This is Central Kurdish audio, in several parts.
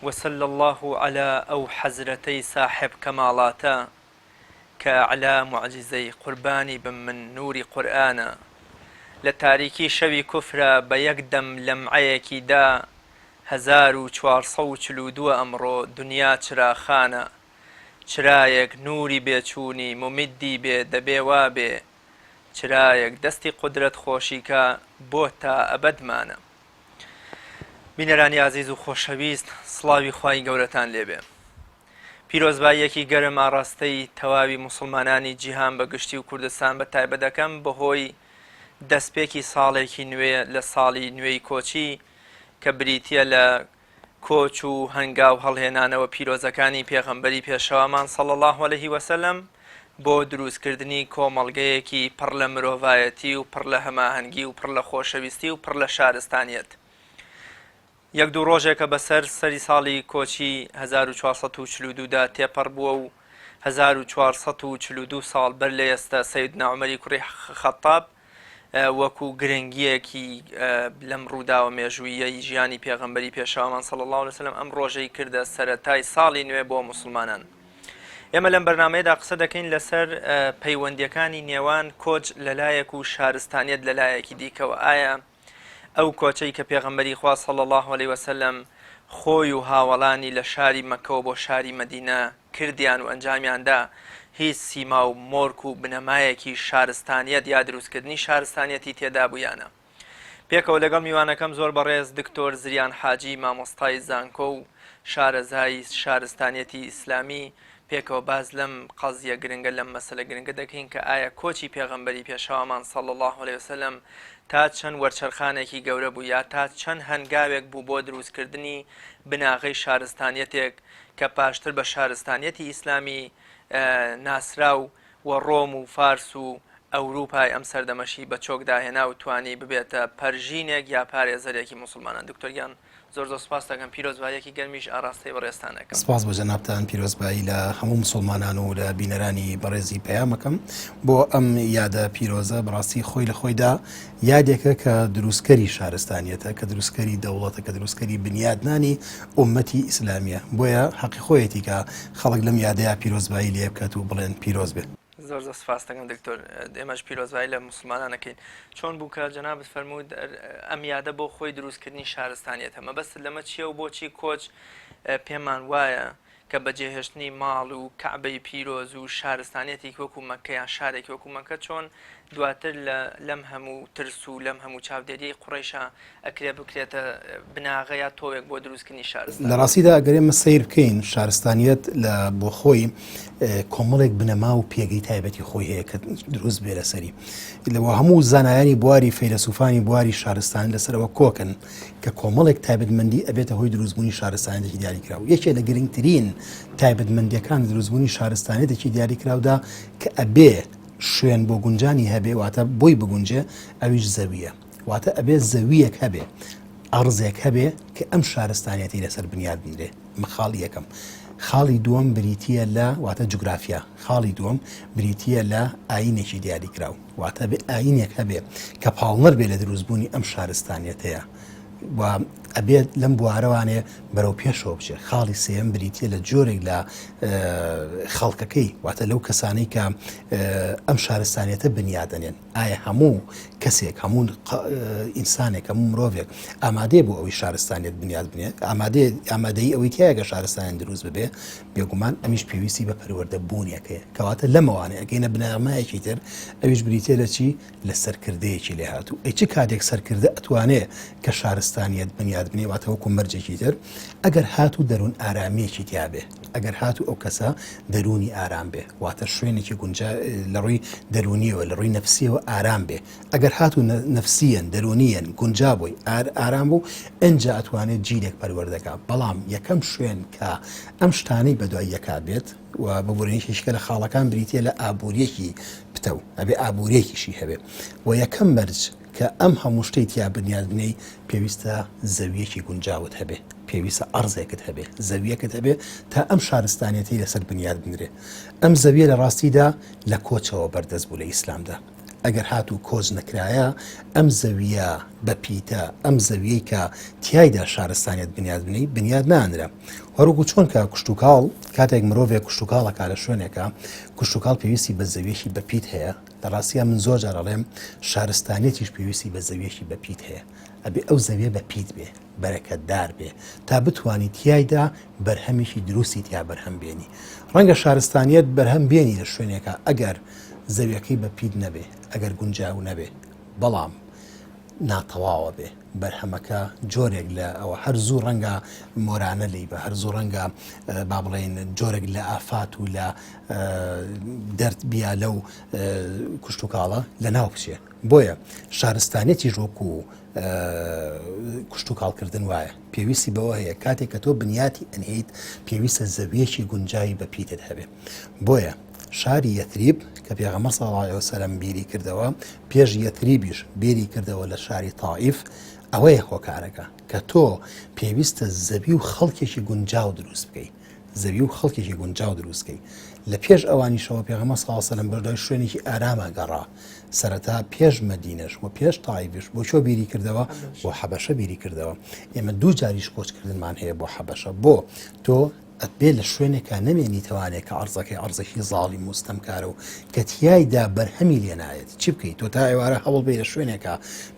وصلى الله على أو حزرتي صاحب كمالاتا كأعلى معجزي قرباني بمن نور قرآنا لتاريكي شوي كفرة بيقدم لمعيكي دا 1442 ئەمڕۆ دنیا چراخانە چرایەک نوری بێچوونی ممیدی بێ دەبێ وابێ چرایەک دەستی قودرەت خۆشیکە بۆ تا ئەبەدمانە. بینەرانی عزیز و خۆشەویست، سڵاوی خوای گەورەتان لێبێ. پیرۆزباییەکی گەرم ئاڕاستەی تەواوی موسڵمانانی جیهان بەگشتی و کوردستان بە تایبەت دەکەم بەهۆی دەستپێکی ساڵێکی نوێ لە ساڵی نوێی کۆچی کە بریتیە لە کۆچ و هەنگاو هەڵهێنانەوە پیرۆزەکانی پێغەمبەری پێشەوامان صلی الله علیه وسلم بۆ دروستکردنی کۆمەڵگەیەکی پڕ لە مرۆڤایەتی و پڕ لە هەماهەنگی و پڕ لە خۆشەویستی و پڕ لە شارستانیەت. یەک دوو ڕۆژێکە بەسەر سەری ساڵی کۆچی 1442 دا تێپەڕ بووە و 1442 ساڵ بەر لە ئێستا سەیدنا عومەری کوڕی خەتاب وەکو گرنگیەکی لەم ڕووداوە مێژوویەی ژیانی پێغەمبەری پێشەوامان صلی الله علیه وسلم ئەم ڕۆژەی کردە سەرەتای ساڵی نوێ بۆ موسڵمانان. ئێمە لەم بەرنامەیەدا قسە دەکەین لەسەر پەیوەندیەکانی نێوان کۆچ لەلایەک و شارستانیەت لەلایەکی دیکەوە. ئایا ئەو کۆچەی کە پێغەمبەری خوا صلی الله علیه وسلم خۆی و هاوڵانی لە شاری مەکەوە بۆ شاری مەدینە کردیان و ئەنجامیاندا هیچ سیما و مۆرک و بنەمایەکی شارستانیەت یا دروستکردنی شارستانیەتی تێدا بوویانە؟ پێکەوە لەگەڵ میوانەکەم زۆر بەڕێز دکتۆر زریان حاجی مامۆستای زانکۆ و شارەزای شارستانیەتی ئیسلامی پێکەوە باز لەم قەزیە گرنگە لەم مەسەلە گرنگە دەکەین کە ئایا کۆچی پێغەمبەری پێشەوامان صلی الله علیه وسلم تا چەند وەرچەرخانێکی گەورە بوو یا تا چەند هەنگاوێک بوو بۆ دروستکردنی بناغەی شارستانیەتێک کە پاشتر بە شارستانیەتی ئیسلامی ناسراو و ڕۆم و فارس و ئەوروپای ئەم سەردەمەشی بە چۆکداهێنا و توانی ببێتە پەرژینێک یا پارێزەرێکی موسڵمانان. دکتۆریان زۆر سوپاس دەکەم، پیرۆزباییەکی گەرمیش ئاراستەی بەڕێستانەکەم. سپاس بۆ جەنابتان، پیرۆزبایی لە هەموو مسلمانان و لە بینەرانی بەڕێزی پەیامەکەم بۆ ئەم یادە پیرۆزە بەڕاستی خۆی لە خۆیدا یادێکە کە دروستکەری شارستانیەتە، کە دروستکەری دەوڵەتە، کە دروستکەری بنیادنانی ئومەتی ئیسلامیە. بۆیە حەقی خۆیەتی کە خەڵک لەم یادەیە پیرۆزبایی لێ بکات و بڵێن پیرۆز بێت. زۆر سپاس دەکەم دکتۆر، ئێمەش پیرۆزبایی لە موسڵمانانەکەین. چۆن بوو کە جەنابت فەرموود ئەم یادە بۆ خۆی دروستکردنی شارستانیەتە؟ مەبەست لەمە چییە و بۆچی کۆچ پێمان وایە کە بەجێهێشتنی ماڵ و کەعبەی پیرۆز و شارستانیەتی وەکو مەکە یان شارێکی وەکو مەکە چۆن دواتر لەم هەموو ترس و لەم هەموو چاودێریی قوڕەیشە ئەکرێ بکرێتە بناغە یا تۆوێک بۆ دروستکردنی شارستان؟ لە ڕاستیدا ئەگەر ئێمە سەیر بکەین شارستانیەت لە بۆ خۆی کۆمەڵێک بنەما و پێگەی تایبەتی خۆی هەیە کە دروست بێ لەسەری. لەوە هەموو زانایانی بواری فەیلسوفانی بواری شارستان لەسەرەوە کۆکن کە کۆمەڵێک تایبەتمەندی ئەبێتە هۆی دروستبوونی شارستانیەتێکی دیاریکراوە. یەکێک لە گرنگترین تایبەتمەندیەکان دروستبوونی شارستانیەتێکی دیاریکراودا کە ئەبێ شوێن بۆ گونجانی هەبێ، واتە بۆی بگونجێ، ئەویش زەویە، واتە ئەبێ زەویەک هەبێ، ئەڕزێک هەبێ کە ئەم شارستانیەتی لەسەر بنیاد بنرێ. خاڵی یەکەم. خاڵی دووەم بریتیە لە واتە جوگرافیا. خاڵی دووەم بریتیە لە ئاینێکی دیاریکراو، واتە بێ ئاینێک هەبێ کە پاڵنەر بێ لە دروستبوونی ئەم شارستانیەتەیە و ئەبێت لەم بوارەوانێ بەرەو پێشەوە بچێ. خاڵی سێم بریتیە لە جۆرێک لە خەڵکەکەی، واتە لەو کەسانەی کە ئەم شارستانیەتە بنیادەنێن. ئایا هەموو کەسێک، هەموو ئینسانێک، هەموو مرۆڤێک ئامادەیە بۆ ئەوەی شارستانیەت بنیاد بنێت، ئامادەی ئەوەی تایەگە شارستانیان دروست ببێ؟ بێگومان ئەمیش پێویستی بە پەروەردەبوونیەکەیە، کەواتە لەمەوانێ ئەگەینە بنەمایەکی تر ئەویش بریتیە لە چی؟ لە سەرکردەیەکی لێ هاتوو. ئەی چ کاتێک سەرکردە ئەتوانێ کە شارستانیەت بنیاد بنێ، واتە وەکو مەرجێکی تر، ئەگەر هاتوو دەروون ئارامەیەکی تیا بێ، ئەگەر هاتوو ئەو کەسە دەرونی ئارام بێ، واتە شوێنێکی گونجا لە ڕووی دەرونیەوە، لە ڕووی نەفسیەوە ئارام بێ. ئەگەر هاتوو نەفسیەن، دەرونیەن، گونجا بووی، ئارام بوو، ئەنجا ئەتوانێت جیلێک پەروەردەکە. بەڵام یەکەم شوێن کە ئەم شتانەی بەدوای یەکا بێت و بەبوورێنیشکە لە خاڵەکان بریتیە لە ئابوووریەکی پتە و ئەبێ ئابوووریەکیشی هەبێ. و یەکەم مەرج کە ئەم هەموو شتەی تیا بنیاد بنەی پێویستە زەویەکی گونجاوت هەبێ، پێویستە ئەڕزێکت هەبێ، زەویەکت هەبێ تا ئەم شارستانیەتی لەسەر بنیاد بنرێ. ئەم زەویە لە ڕاستیدا لە کۆچەوە بەردەست بوو لە ئیسلامدا. ئەگەر هات و کۆز نەکرایە ئەم زەویە بەپیتە ئەم زەویەی کە تیایدا شارستانیت بنیاد بنی بنیاد نانرە وەرەگو چۆن کە کوشتتوکاڵ کاتێک مرۆڤێک کوشتتوکاڵەکە لە شوێنێکە کوشتتوکاڵ پێویستی بە زەویەشی بەپیت هەیە لە ڕاستیە من زۆر جارەڵێم شارستانێتیش پێویستی بە زەویەشی بەپیت هەیە ئەبێ ئەو زەویە بەپیت بێ بەرەکەتدار بێ تا بتوانانی تیایدا بەرهەمیشی دروستی تیا بەرهەم بێنی ڕەنگە شارستانیت بەرهەم بێنی لە شوێنێکە ئەگەر زەویەکەی بەپیت نەبێ ئەگەر گونجاو نەبێ بەڵام ناتەواوە بێ بەرهەمەکە جۆرێک لە ئەوە هەر زوو ڕەنگە مۆرانە لی بە هەر زوو ڕەنگە با بڵێن جۆرێک لە ئافات و لە دەرد بیا لەو کوشتتوکاڵە لە ناو بچێ بۆیە شارستانێتی ژۆکو کوشتتوکاڵکردن وایە پێویستی بەوە هەیە کاتێک کە تۆ بنیاتی ئەنهیت پێویستە زەویەکی گونجایی بەپیتت هەبێ بۆیە شاری یەتریب کە پێغەمبەر صلی الله علیه وسلم بیری کردەوە پێش یەتریبیش بیری کردەوە لە شاری تائیف ئەوەیە هۆکارەکە کە تۆ پێویستە زەوی و خەڵکێکی گونجاو دروست بکەیت زەوی و خەڵکێکی گونجاو دروست بکەیت لە پێش ئەوانیشەوە پێغەمبەر صلی الله علیه وسلم بەردەوای شوێنێکی ئارامە گەڕا سەرەتا پێش مەدینەش و پێش تائیفش بۆ چۆ بیری کردەوە بۆ حەبەشە بیری کردەوە ئێمە دوو جاریش کۆچکردنمان هەیە بۆ حەبەشە بۆ تۆ ئەتبێ لە شوێنێکە نەمێنی توانێت کە ئەرزەکەی زاڵی مستەمکارە و کە تیایدا بەرهەمی لێنایەت چی بکەیت تۆ تا ئێوارە هەوڵ بێ لە شوێنێکە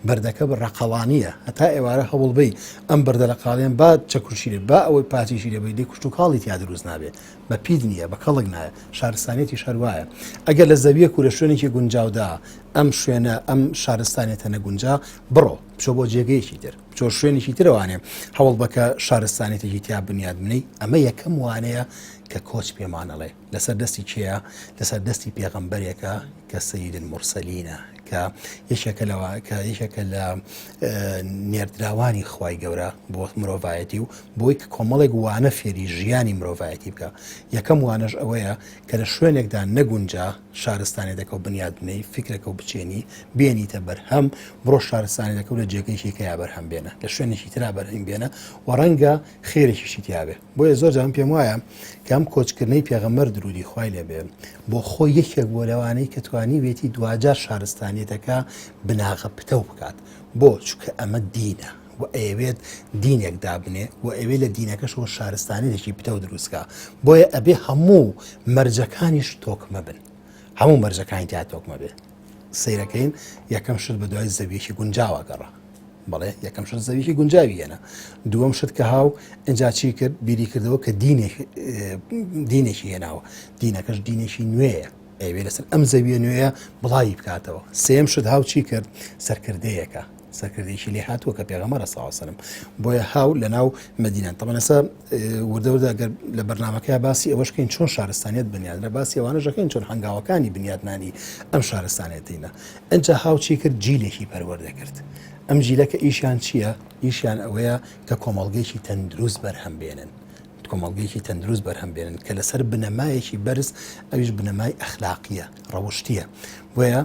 بەردەکە ڕقەڵانیە هەتا ئێوارە هەوڵ بی ئەم بەردە لە قاڵیان با چەکوشیرێ با ئەوەی پاتیشی لێبی دی کوشتتوکاڵی تیا دروست نابێت بە پید نییە بە کەڵک نایە شارستانێتی شەروایە ئەگەر لە زەویەک و لە شوێنێکی گونجاودا ئەم شوێنە ئەم شارستانێتە نەگونجا بڕۆ بچۆ بۆ جێگەیەکی تر بچۆ شوێنێکی ترەوانێ هەوڵ بکە شارستانێتێکی تیا بنیاد بنەی ئەمە یەکەم وانەیە کە کۆچ پێمانەڵێ لەسەر دەستی کێیە لەسەر دەستی پێغەمبەرێکە کە سەید المرسەلینە کە یەکێکە لە نێردراوانی خوای گەورە بۆ مرۆڤایەتی و بۆی کە کۆمەڵێک وانە فێری ژیانی مرۆڤایەتی بکە یەکەم وانەش ئەوەیە کە لە شوێنێکدا نەگونجا شارستانی دەکە و بنیاد بنەی فکرەکە و بچێنی بێنیتە بەرهەم بڕۆ شارستانی دەکە و لە جێگەیشی کە یا بەرهەم بێنە لە شوێنێکی ترا بەرهەم بێنە و ڕەنگە خێرێکیشی تیاابێ بۆیە زۆر جارم پێم وایە کە ئەم کۆچکردنەی پێغەمبەر درودی خوای لێبێ بۆ خۆی یەکێک بۆ لەوانەی کە توانی بێتی دوجار شارستانیەتەکە بناغە پتە بکات بۆ چونکە ئەمە دینە و ئەوێت دینێک دابنێ و ئەوێ لە دینەکەشەوە شارستانێکی پتە و دروستکە بۆیە ئەبێ هەموو مەرجەکانیش تۆکمە بن هەموو مەرجەکانی تا تۆکمە بێ سیرەکەین یەکەم شت بە دوای زەویەکی گونجاوە گەڕا بەڵێ یەکەم شت زەویەکی گونجاوی هێنا دووەم شت کە هاو ئەجا چی کرد بیری کردەوە کە دینێکی هێناوە دینەکەش دینێکی نوێیە ئەوێ لەسەر ئەم زەویە نوێیە بڵاوی بکاتەوە سێم شت هاو چی کرد سەرکردەیەکە سەرکردێکی لێ هاتووە کە پێغەمبەر صلی الله علیه وسلم بۆیە هاو لە ناو مەدینە طبعا ئێستا وردەوردە ئەگەر لە بەرنامەکەی باسی ئەوەشکەین چۆن شارستانیت بنیاد لە باسی ئەوانەژەکەین چۆن هەنگاوەکانی بنیادنانی ئەم شارستانێتینە ئەجا هاو چی کرد جیلێکی پەروەردە کرد ئەم جیلەکە ئیشیان چییە؟ ئیشیان ئەوەیە کە کۆمەڵگەیەکی تەندروست بەرهەم بێنن کۆمەڵگەیەکی تەندروست بەرهەم بێنن کە لەسەر بنەمایەکی بەرز ئەویش بنەمای ئەخلاقیە ڕەوشتیە بۆیە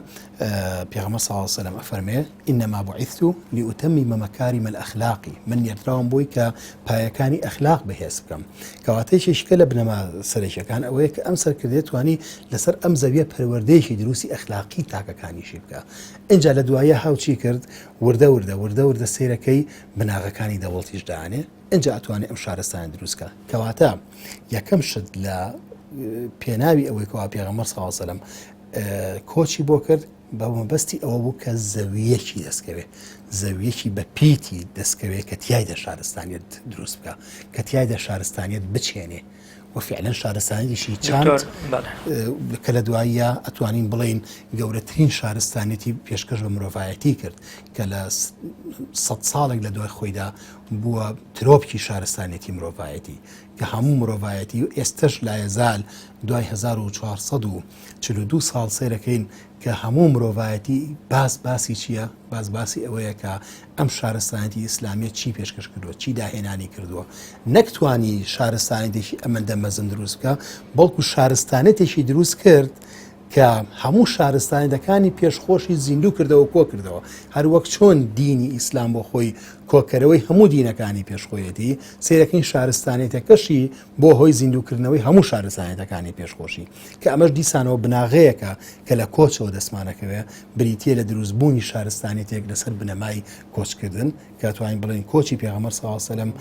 پێغەمبەر صلی الله علیه وسلم ئەفەرمێ ئینەما بوعیثت لئوتەمم مەکارم الأخلاق من نێردراوم بۆی کە پایەکانی ئەخلاق بەهێز بکەم کەواتەیەکێکە لە بنەما سەرەکیەکان ئەوەیە کە ئەم سەرکردێت توانی لەسەر ئەم زەویە پەروەردەیەکی دروستی ئەخلاقی تاکەکانیشی بکە اینجا لە دوایە هاوچی کرد وردە سیرەکەی بناغەکانی دەوڵتیش دانێ اینجا ئەتوانێت ئەم شارستانی دروستکە کەواتە یەکەم شت لە پێناوی ئەوەی کەوا پێغەمبەر صلی الله علیه وسلم کۆچی بۆ کرد بە مەبەستی ئەوە بوو کە زەویەکی دەستکەوێت زەویەکی بە پیتی دەستکەوێت کە تیایدا شارستانیت دروست بکە کە تیایدا شارستانیت بچێنێ وفعلا شارستانیشی چاند کە لە دواییە ئەتوانین بڵین گەورەترین شارستانێتی پێشکەش بە مرۆڤایەتی کرد کە لە 100 ساڵێک لە دوای خۆیدا بووە ترۆپکی شارستانێتی مرۆڤایەتی کە هەموو مرۆڤایەتی و ئێستش لایەزال دوای 1442 ساڵ سیرەکەین کە هەموو مرۆڤایەتی باسی چییە؟ باسی ئەوەیە کە ئەم شارستانێتی ئیسلامیە چی پێشکەش کردووە چی داهێنانی کردووە نەکتوانی شارستانێتێکی ئەمەندە مەزن دروست بکە بەڵکو شارستانێتێکی دروست کرد کە هەموو شارستانەکانی پێشخۆشی زیندوو کردەوە کۆ کردەوە هەروەک چۆن دینی ئیسلام بۆ خۆی کۆکەرەوەی هەموو دینەکانی پێشخۆیەتی سیرەکەین شارستانێتەکەشی بۆ هۆی زیندووکردنەوەی هەموو شارستانەتەکانی پێشخۆشی کە ئەمەش دیسانەوە بناغەیەکە کە لە کۆچەوە دەسمانەکەوێ بریتە لە دروستبوونی شارستانێتێک لەسەر بنەمای کۆچکردن کە توانین بڵین کۆچی پێغەمبەر صلی الله علیه و سلم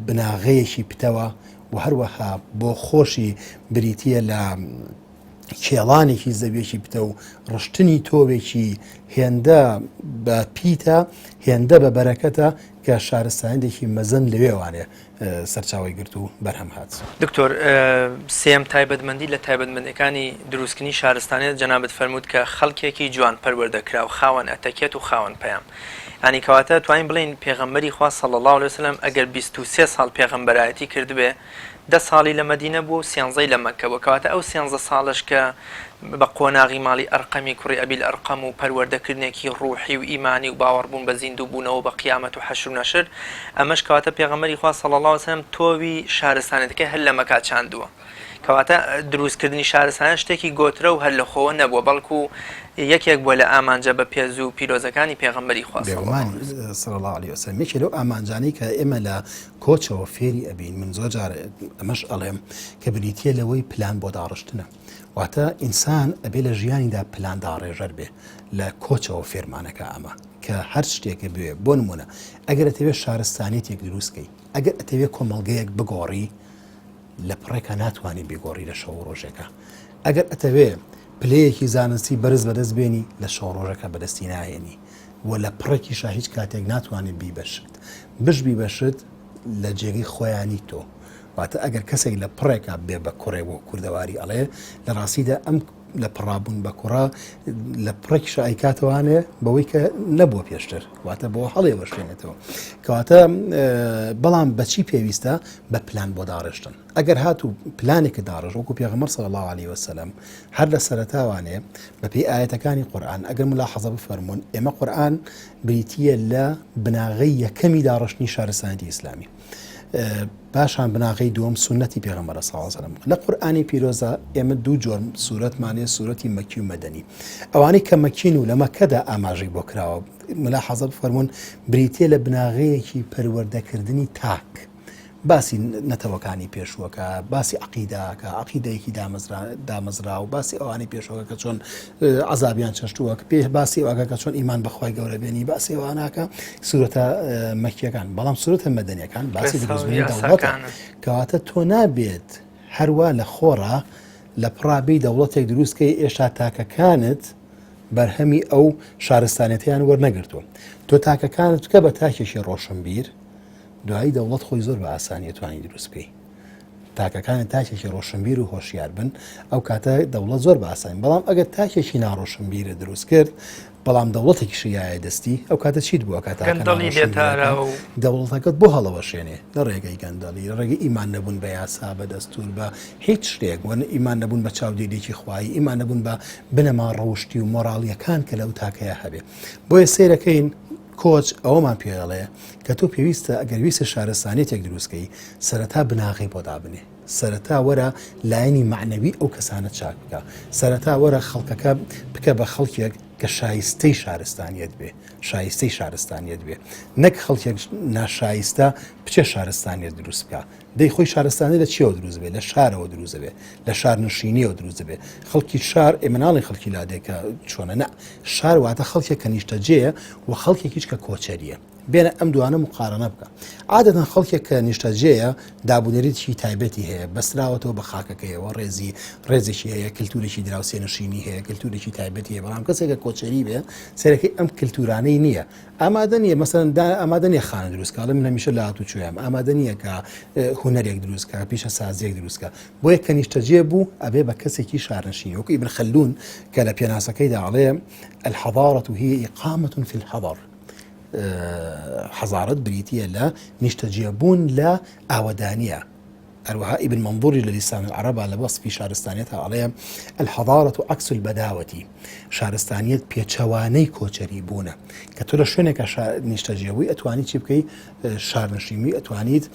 بناغەیەکی پتەوە و هەروەها بۆ خۆشی بریتە لە کێڵانێکی زەویێکی پتە و ڕشتنی تۆوێکی هێندە بە پیتە هێندە بە بەرەکەتە کە شارستانێکی مەزن لەوێوانێ سەرچاوی گرت و بەرهەم هات. دکتۆر سێم تایبەتمەندی لە تایبەتمەندەکانی دروستکردنی شارستانێت جەنابەت فەرمووت کە خەڵکێکی جوان پەروەردەکرا و خاوەن ئەتەکێت و خاوەن پەیام. ینی کەواتە توانین بڵین پێغەمبەری خوا صلی الله علیه وسلم ئەگەر 23 ساڵ پێغەمبەرایەتی کردبێ 10 ساڵی لە مەدینە بوو 13 لە مەککە بوو کەواتە ئەو 13 ساڵش کە بە قۆناغی ماڵی ئەرقەمی کوڕی ئەبیل ئەرقەم و پەروەردەکردنێکی ڕوحی و ئیمانی و باوەڕبوون بە زیندوو بوونەوە بە قیامەت و حەشر و نەشر ئەمەش کەواتە پێغەمبەری خوا صلی الله علیه وسلم تۆوی شارستانەتەکە هەر لە مەککە چاندووە کەواتە دروستکردنی شارستانە شتێکی گۆترە و هەر لە خۆوە نەبووە بەڵکو یەکێک بووە لە ئامانجە بە پێز و پیرۆزەکانی پێغەمبەری خوا صلی الله علیه وسلم یەکێ لەو ئامانجانەی کە ئێمە لە کۆچەوە فێری ئەبین من زۆر جار ئەمەش ئەڵێم کە بریتە لەوەی پلان بۆ داڕشتنە واتە ئینسان ئەبێ لە ژیانیدا پلان داڕێژەر بێ لە کۆچەوە فێرمانەکە ئەمە کە هەر شتێکە بوێ بۆ نمونە ئەگەر ئەتەوێت شارستانێتێک دروستکەی ئەگەر ئەتەوێت کۆمەڵگەیەک بگۆڕی لە پڕێکە ناتوانانی بگۆڕی لە شەو ڕۆژێکە ئەگەر ئەتەوێ پلەیەکی زانستی بەرز بەدەست بێنی لە شەو ڕۆژەکە بەدەستی نایێنی و لە پڕێکیشا هیچ کاتێک ناتوانێت بیبەشت بشبی بەشت لە جێگەی خۆیانی تۆ واتە ئەگەر کەسێک لە پڕێکە بێ بە کوڕێ بۆ کوردەواری ئەڵێ لە ڕاستیدا ئەم لە پڕابوون بە کوڕا لە پڕێکی شایکاتەوانێ بەوەی کە نەبووە پێشتر واتە بۆ هەڵێ وەشێنێتەوە کەواتە بەڵام بەچی پێویستە بە پلان بۆ داڕشتن ئەگەر هاتوو پلانێکە داڕژ وەکو پێغەمبەر صلی الله علیه وسلم هەر لە سەرەتاوانێ بەپێی ئاەتەکانی قورئان ئەگەر ملاحەزە بفەرمونون ئێمە قورئان بریتیە لە بناغەی یەکەمی داڕشتنی شارستانەتی ئیسلامی باشان بناغەی دووەم سنەتی پێغەمبەر صلی الله علیه وسلم لە قورئانی پیرۆزە ئێمە دوو جۆر سوورەتمانێ سوورەتی مەکی و مەدەنی ئەوانەی کە مەکین و لە مەککەدا ئاماژەی بۆ کراوە ملاحەزە بفەرمونون بریتیە لە بناغەیەکی پەروەردەکردنی تاک باسی نەتەوەکانی پێشوەکە باسی عەقیدەکە عەقیدەیەکی دامەزرا و باسی ئەوانەی پێشوەکە کە چۆن عەزابیان چەشتووە پێ باسی ئەوەکە کە چۆن ئیمان بەخوای گەورە بێنی باسی ئەوانەکە سوورەتە مەکیەکان بەڵام سوورەتە مەدەنیەکان باسی دروستبوونی دەوڵەتە کەواتە تۆ نابێت هەروە لە خۆڕا لە پڕابەی دەوڵەتێک دروستکەی ئێشتا تاکەکانت بەرهەمی ئەو شارستانەتیان وەرنەگرتووە تۆ تاکەکانت بکە بە تاکێکی ڕۆشنبیر دوایی دەوڵەت خۆی زۆر بە ئاسانی توانی دروست بکەی تاکەکانت تاکێکی ڕۆشنبیر و هۆشیار بن ئەو کاتە دەوڵەت زۆر بە ئاسانی بەڵام ئەگەر تاکێکی ناڕۆشنبیرە دروست کرد بەڵام دەوڵەتێکی شیایە دەستی ئەو کاتە چیت بووە دەوڵەتەکەت بۆ هەڵەوەشێنێ لە ڕێگەی گەندەڵی لە ڕێگەی ئیمان نەبوون بە یاسا بە دەستور بە هیچ شتێک وەن ئیمان نەبوون بە چاودێریی خوایی ئیمان نەبوون بە بنەما ڕەوشتی و مۆراڵیەکان کە لەو تاکەیە هەبێ بۆیە سیرەکەین کۆچ ئەوەمان پێڵێ کە تۆ پێویستە ئەگەر ویستە شارستانێتێک دروستکەی سەرەتا بناغی بۆ دابنێ سەرەتا وەرە لایەنی معنەوی ئەو کەسانە چاک بکە سەرەتا وەرە خەڵکەکە بکە بە خەڵکێک کە شایستەی شارستانیت بێ شایستەی شارستانیت بێ نەک خەڵکێک ناشایستە بچێ شارستانیت دروست بکە دەی خۆی شارستانی لە چیەوە دروست بێ لە شارەوە دروست بێ لە شارنشینیەوە دروست بێ خەڵکی شار ئێمە ناڵێن خەڵکی لادێکە چۆنە نە شار واتە خەڵکێک کە نیشتەجێیە و خەڵکێکیش کە کۆچەریە بێنە ئەم دوانە مقارنە بکە عادەتەن خەڵکێک کە نیشتەجێیە دابوونەریی تایبەتی هەیە بەستراوەتەوە بە خاکەکەیەوە ڕێزێکی هەیە کللتورێکی دراوسێنشینی هەیە کللتورێکی تایبەتی هەیە بەڵام کەسێکە کۆچەری بێ سەرەکەی ئەم کللتورانەی نییە ئامادە نیە مەسەن ئامادە نیە خانە دروستکە من هەمیشە لە هاتوچۆیان ئامادە نییە کە هونەرێک دروستکە پیشە سازیەک دروستکە بۆیە کە نیشتەجێ بوو ئەبێ بە کەسێکی شارنشینی وەکو ئیبن خەلدون کە لە پێناسەکەیدا ئەڵێ الحضارة هي إقامة في الحضر حەزارەت بریتیە لە نیشتەجێبوون لە ئاوەدانیە هەروەها ئیبن مەنظوری لە لیسان العەرەبا لە وەسفی شارستانیەت ئەڵێ الحەضارة عەکس البەداوەة شارستانیەت پێچەوانەی کۆچەری بوونە کە تۆ لە شوێنێکە نیشتەجێبووی ئەتوانی چی بکەیت شارنشینی ئەتوانیت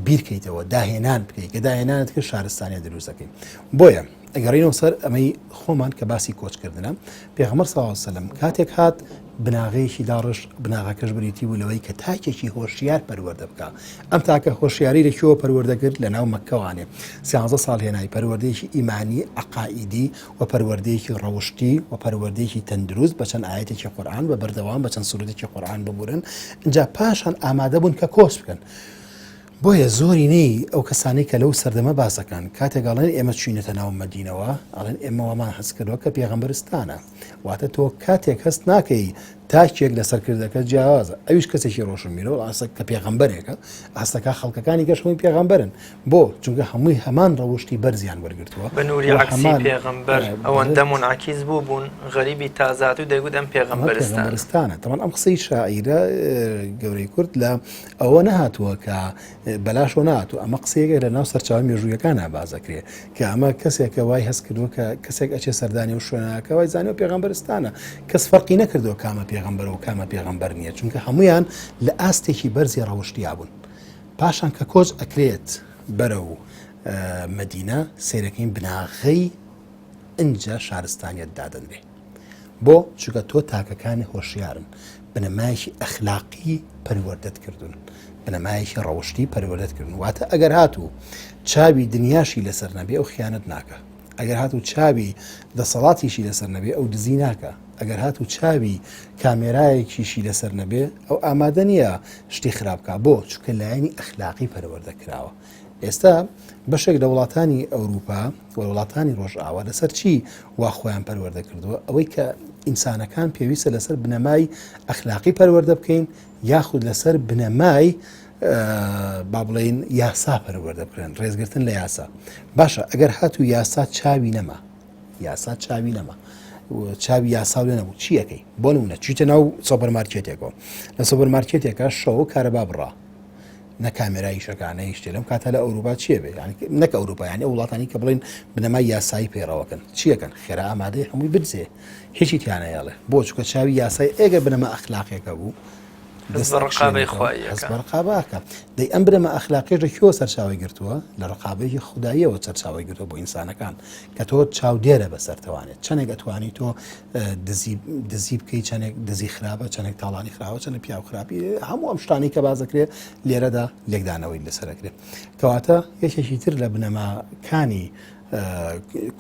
بیرکەیتەوە داهێنان بکەیت کە داهێنانت کرد شارستانیە دروست دەکەیت بۆیە ئەگەڕێنەوە سەر ئەمەی خۆمان کە باسی کۆچکردنە پێغەمبەر صلی الله علیه وسلم کاتێک هات بناغەیەکی داڕش بناغەکەش بریتی بوو لەوەی کە تاکێکی هۆشیار پەروەردە بکە ئەم تاکە هۆشیاری لەکوێوە پەروەردەگرت لە ناو مەککەوانێ 13 ساڵ هێنای پەروەردەیەکی ئیمانی عەقائیدی و پەروەردەیەکی ڕەوشتی و پەروەردەیەکی تەندروست بە چەند ئاەتێکی قورئان بە بەردەوام بە چەند سوورەتێکی قورئان ببورن اینجا پاشان ئامادە بوون کە کۆچ بکەن بۆیە زۆری نەی ئەو کەسانەی کە لەو سەردەمە باسەکان کاتێکگەڵێن ئێمە چوینەتە ناو مەدینەوە ئەڵێن ئێمەوەمان هەست کردەوە کە پێغەمبەرستانە واتە تۆ کاتێک هەست ناکەی تاکێک لەسەر کردەکە جیاوازە ئەویش کەسێکی ڕۆشنبیرەوە ئاسە کە پێغەمبەرێکە ئاستەکە خەڵکەکانی گەش هەمووی پێغەمبەرن بۆ چونکە هەمووی هەمان ڕەوشتی بەرزیان وەرگرتووە بە نووری عەکسی پێغەمبەر ئەوەندە مونعەکیس بوون غەریبی تازات و دەیگوت ئەم پێغەمبەرستانە تەمان ئەم قسەی شاعیرە گەورەی کورد لە ئەوە نەهاتووە کە بەلاشۆ نهاتوو ئەمە قسەیەکە لە ناو سەرچاوی مێژوویەکانە بازەکرێ کە ئەمە کەسێکە وای هەست کردووە کە کەسێک ئەچێ سەردانی و شوێنەکە وای زانیوە پێغەمبەرستانە کەس فەرقی نەکردەوە کامە پێغەمبەر و کامە پێغەمبەر نییە چونکە هەمویان لە ئاستێکی بەرزی ڕەوشتیا بوون پاشان کە کۆچ ئەکرێت بەرە و مەدینە سیرەکەین بناغەی ئینجا شارستانیەت دادەنرێ بۆ چونکە تۆ تاکەکانی هۆشیارن بنەمایەکی ئەخلاقی پەروەردەت کردوون بنەمایەکی ڕەوشتی پەروەردەت کردن واتە ئەگەر هاتوو چاوی دنیاشی لەسەر نەبێ ئەو خیانەت ناکە ئەگەر هاتوو چاوی دەسەڵاتیشی لەسەر نەبێ ئەو دزی ناکە ئەگەر هاتوو چاوی کامێرایەکیشی لەسەر نەبێ ئەو ئامادە نییە شتی خراپکە بۆ چونکە لایەنی ئەخلاقی پەروەردە کراوە ئێستا بەشێک لە وڵاتانی ئەوروپا و وڵاتانی ڕۆژئاوا لەسەر چی وا خۆیان پەروەردە کردووە ئەوەی کە ئینسانەکان پێویستە لەسەر بنەمای ئەخلاقی پەروەردە بکەین یاخود لەسەر بنەمای با بڵێن یاسا پەروەردە بکرێن ڕێزگرتن لە یاسا باشە ئەگەر هاتوو یاسا چاوی نەما چاوی یاسا لێ نەبوو چیەکەی بۆ نمونە چیتە ناو سۆپەرمارکێتێکەوە لە سۆپەرمارکێتێکە شەو کارەبا بڕا نە کامێرایی شەکانەی شتێ لەم کاتە لە ئەوروپا چیە بێ نەک ئەوروپا یانی ئەو وڵاتانی کە بڵێن بنەمای یاسایی پێڕەوەکەن چیەکەن خێرا ئامادەی هەمووی برجێ هیچی تیانەیەڵێ بۆ چکە چاوی یاسای ئێگە بنەما ئەخلاقێکە بوو ڕقابەی ڕقاباکە دەی ئەم برەمە ئەخلاقیش لەکوێوە سەرچاوی گرتووە لە ڕقابەیەکی خودداییەوە سەرچاوی گرتووە بۆ ئینسانەکان کە تۆ چاودێرە بەسەرتەوانێت چەندێک ئەتوانی تۆ دزی بکەی چەندێک دزی خراپە چەندێک تاڵانی خراوە چەندە پیا و خراپی هەموو ئەم شتانی کە بازەکرێت لێرەدا لێکدانەوەی لەسەرەکرێت کەواتە یەکێکی تر لە بنەماکانی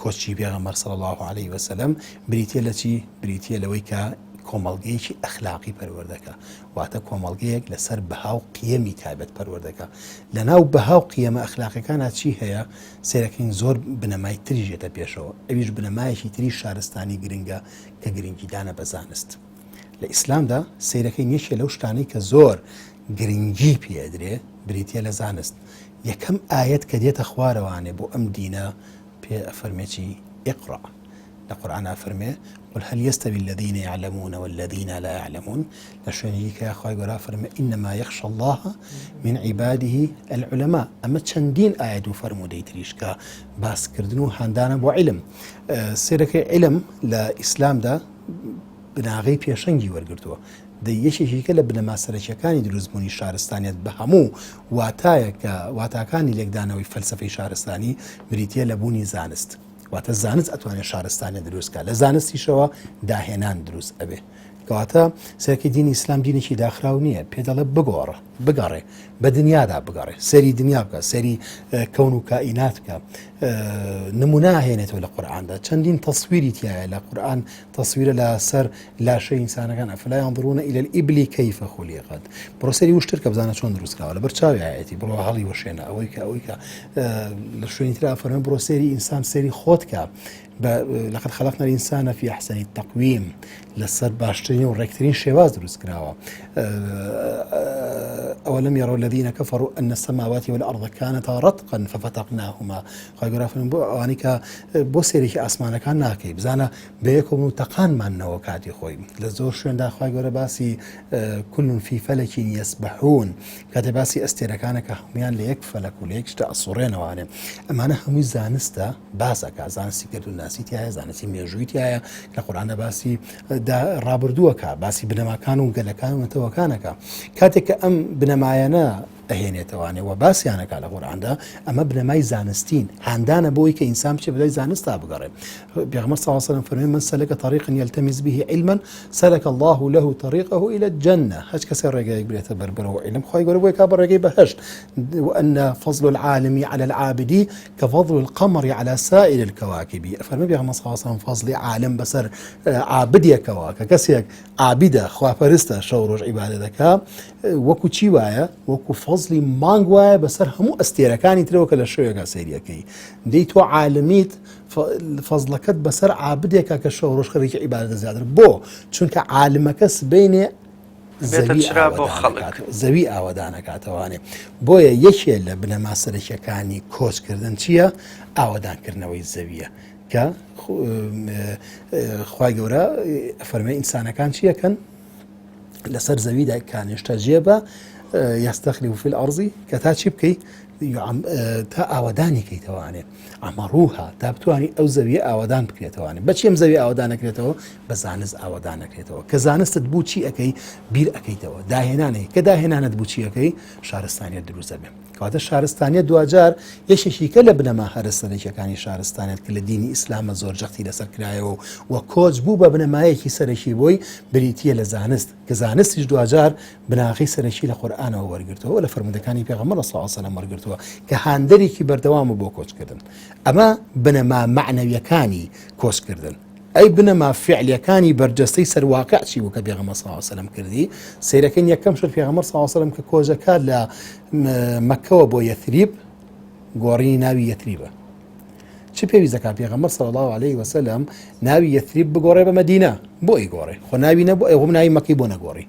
کۆچی پێغەمبەر صلی الله علیه وسلم بریتیە لە چی بریتیە لەوەی کە کۆمەڵگەیەکی ئەخلاقی پەروەردەکە واتە کۆمەڵگەیەک لەسەر بەها و قیەمی تایبەت پەروەردەکە لەناو بەها و قیەمە ئەخلاقەکانە چی هەیە سێرەکەین زۆر بنەمای تریژێتە پێشەوە ئەویش بنەمایەکی تری شارستانی گرنگە کە گرنگیدانە بە زانست لە ئیسلامدا سیرەکەین یەکێ لەو شتانەی کە زۆر گرنگی پێدرێ بریتیە لە زانست یەکەم ئاەت کە دێتە خوارەوانێ بۆ ئەم دینە پێ ئەفەرمێکی ئیقڕا لە قورئان ئەفەرمێ قل هل يستوي الذين يعلمون والذين لا يعلمون لشوني كا خوي غرا فرمي انما يخشى الله من عباده العلماء اما چندين ايات فرمو ديتريش كا باس كردنو هاندانا بو علم سيرك علم لاسلام دا بناغي پێشەنگی وەرگرتووە دەی یەکێکی کە لە بنەما سەرەکیەکانی دروستبوونی شارستانیەت بە هەموو واتایەکە واتاکانی لێکدانەوەی فەلسەفەی شارستانی بریتیە لە بوونی زانست واتە زانست ئەتوانێت شارستانیە دروستکە لە زانستیشەوە داهێنان دروست ئەبێ کەواتە سەرکی دینی ئیسلام دینێکی داخراو نییە پێ دەڵێ بگەڕێ بە دنیادا بگەڕێ سەری دنیا بکە سەری کەون و کائینات بکە نمونە هێنێتەوە لە قورئاندا چەندین تەسویری تایە لە قورئان تەسویرە لە سەر لاشەی ئینسانەکان ئەفلا ينظرون إلى الإبل كيف خلقت بڕۆ سەری وشتر کە بزانە چۆن دروستکراوە لەبەر چاوی ئاەتی بڕۆ هەڵی وەشێنە ئەوەی کە لە شوێنی ترا فەرمێ بڕۆ سەری ئینسان سەری خۆتکە لقد خلقنا الإنسان في أحسن التقويم لسر باشترين وركترين شواز دروس كراوة أولم يروا الذين كفروا أن السماوات والأرض كانتا رتقا ففتقناهما خايقرا فنم وانيكا بوسيريك أسمانا كان ناكي بزانا بيكم تقان من نوكاتي خوي لزور شوين دا خايقرا باسي كل في فلك يسبحون كاتباسي استيركانك هميان ليك فلك وليك شتا أصورين واني أما أنا همي زانستا باسكا زانسي كردو ناسي تيايا زانسي ميجوي تيايا لقرآن باسي دا رابردووەکە باسی بنەماکان و گەلەکان و نەتەوەکانەکە کاتێک کە ئەم بنەمایانە ئەهێنێتەوانێ و باسییانەکە لە قورئاندا ئەمە بنەمای زانستین هاندانە بۆی کە ئینسان بچێت بەلای زانستا بگەڕێت. پێغەمبەر صلی الله علیه و سلم فەرمووی من سلك طريقا يلتمس به علما سلك الله له طريقه الى الجنه. هەچ کەسێ ڕێگەیەک بێتە بەرەوە عیلم خۆی گەورە بۆی کا بە ڕێگەی بەهەشت. وأن فضل العالم على العابد كفضل القمر على سائر الكواكب. فەرمووی پێغەمبەر صلی الله علیه و سلم فضلی عالم بەسەر عابدێکەوە کە کەسێک عابدە خواپەرستە شەو ڕۆژ عیبادەت دەکا وەکو چی وایە وەکو فەزلی مانگ وایە بەسەر هەموو ئەستێرەکانی ترەوە کە لە شەوێکا سەیریەکەی. دەی تۆ عالمیت فەزلەکەت بەسەر عابدێکە کە شەو ڕۆژ خەریکی عیبادەتە زیاتر بۆ چونکە عالمەکە سبەینێ زەوی ئاوەدانەکاتەوانێ. بۆیە یەکێ لە بنەما سەرەکیەکانی کۆچکردن چییە؟ ئاوەدانکردنەوەی زەویە کە خوای گەورە فەرمێ ئینسانەکان چیەکەن لەسەر زەویدا کانێشتە جێبە یاستەخلیف فی الأرض کە تا چی بکەی تا ئاوەدانی کەیتەوانێ ئەمەڕوها تا بتوانانی ئەو زەویە ئاوەدان بکرێتەوانێ. بەچی ئەم زەوی ئاوەدان نەکرێتەوە؟ بە زانست ئاوەدان نەکرێتەوە کە زانستت بوو چی ئەەکەی بیر ئەەکەیتەوە داهێنانەیە کە داهێنانت بوو چی ئەەکەی شارستانیت دروست دەبێت. کەواتە شارستانیت دوجار یەکێکە لە بنەما هەرسەرەکیەکانی شارستانیت کە لە دینی ئیسلامە زۆر جەختی لەسەر کرایەوە و کۆچ بوو بە بنەمایەکی سەرەکی بۆی بریتیە لە زانست کە زانستیش دوجار بناغی سەرەکی لە قورئانەوە وەرگرتەوە لە فەرمودەکانی پێغەمبەر صلی الله علیه و سلم وەرگرتەوە کە هاندەرێکی بەردەوامە بۆ کۆچکردن. ئەمە بنەما معنەویەکانی کۆچکردن. ئەی بنەما فعلیەکانی بەرجەستەی سەرواقع چی بوو کە پێغەمبەر صلی الله علیه و سلم کردی؟ سەیرەکەی یەکەم شت پێغەمبەر صلی الله علیه و سلم کە کۆچەکە لە مەکەوە بۆ یەثریب گۆڕینی ناوی یەثریبە. چ پێویستەکە پێغەمبەر صلی الله علیه و سلم ناوی یەثریب بگۆڕێ بە مەدینە؟ بۆ ئیگۆڕێ خۆ ناوی نەبوو ئەو ناوی مەکەی بۆ نەگۆڕی.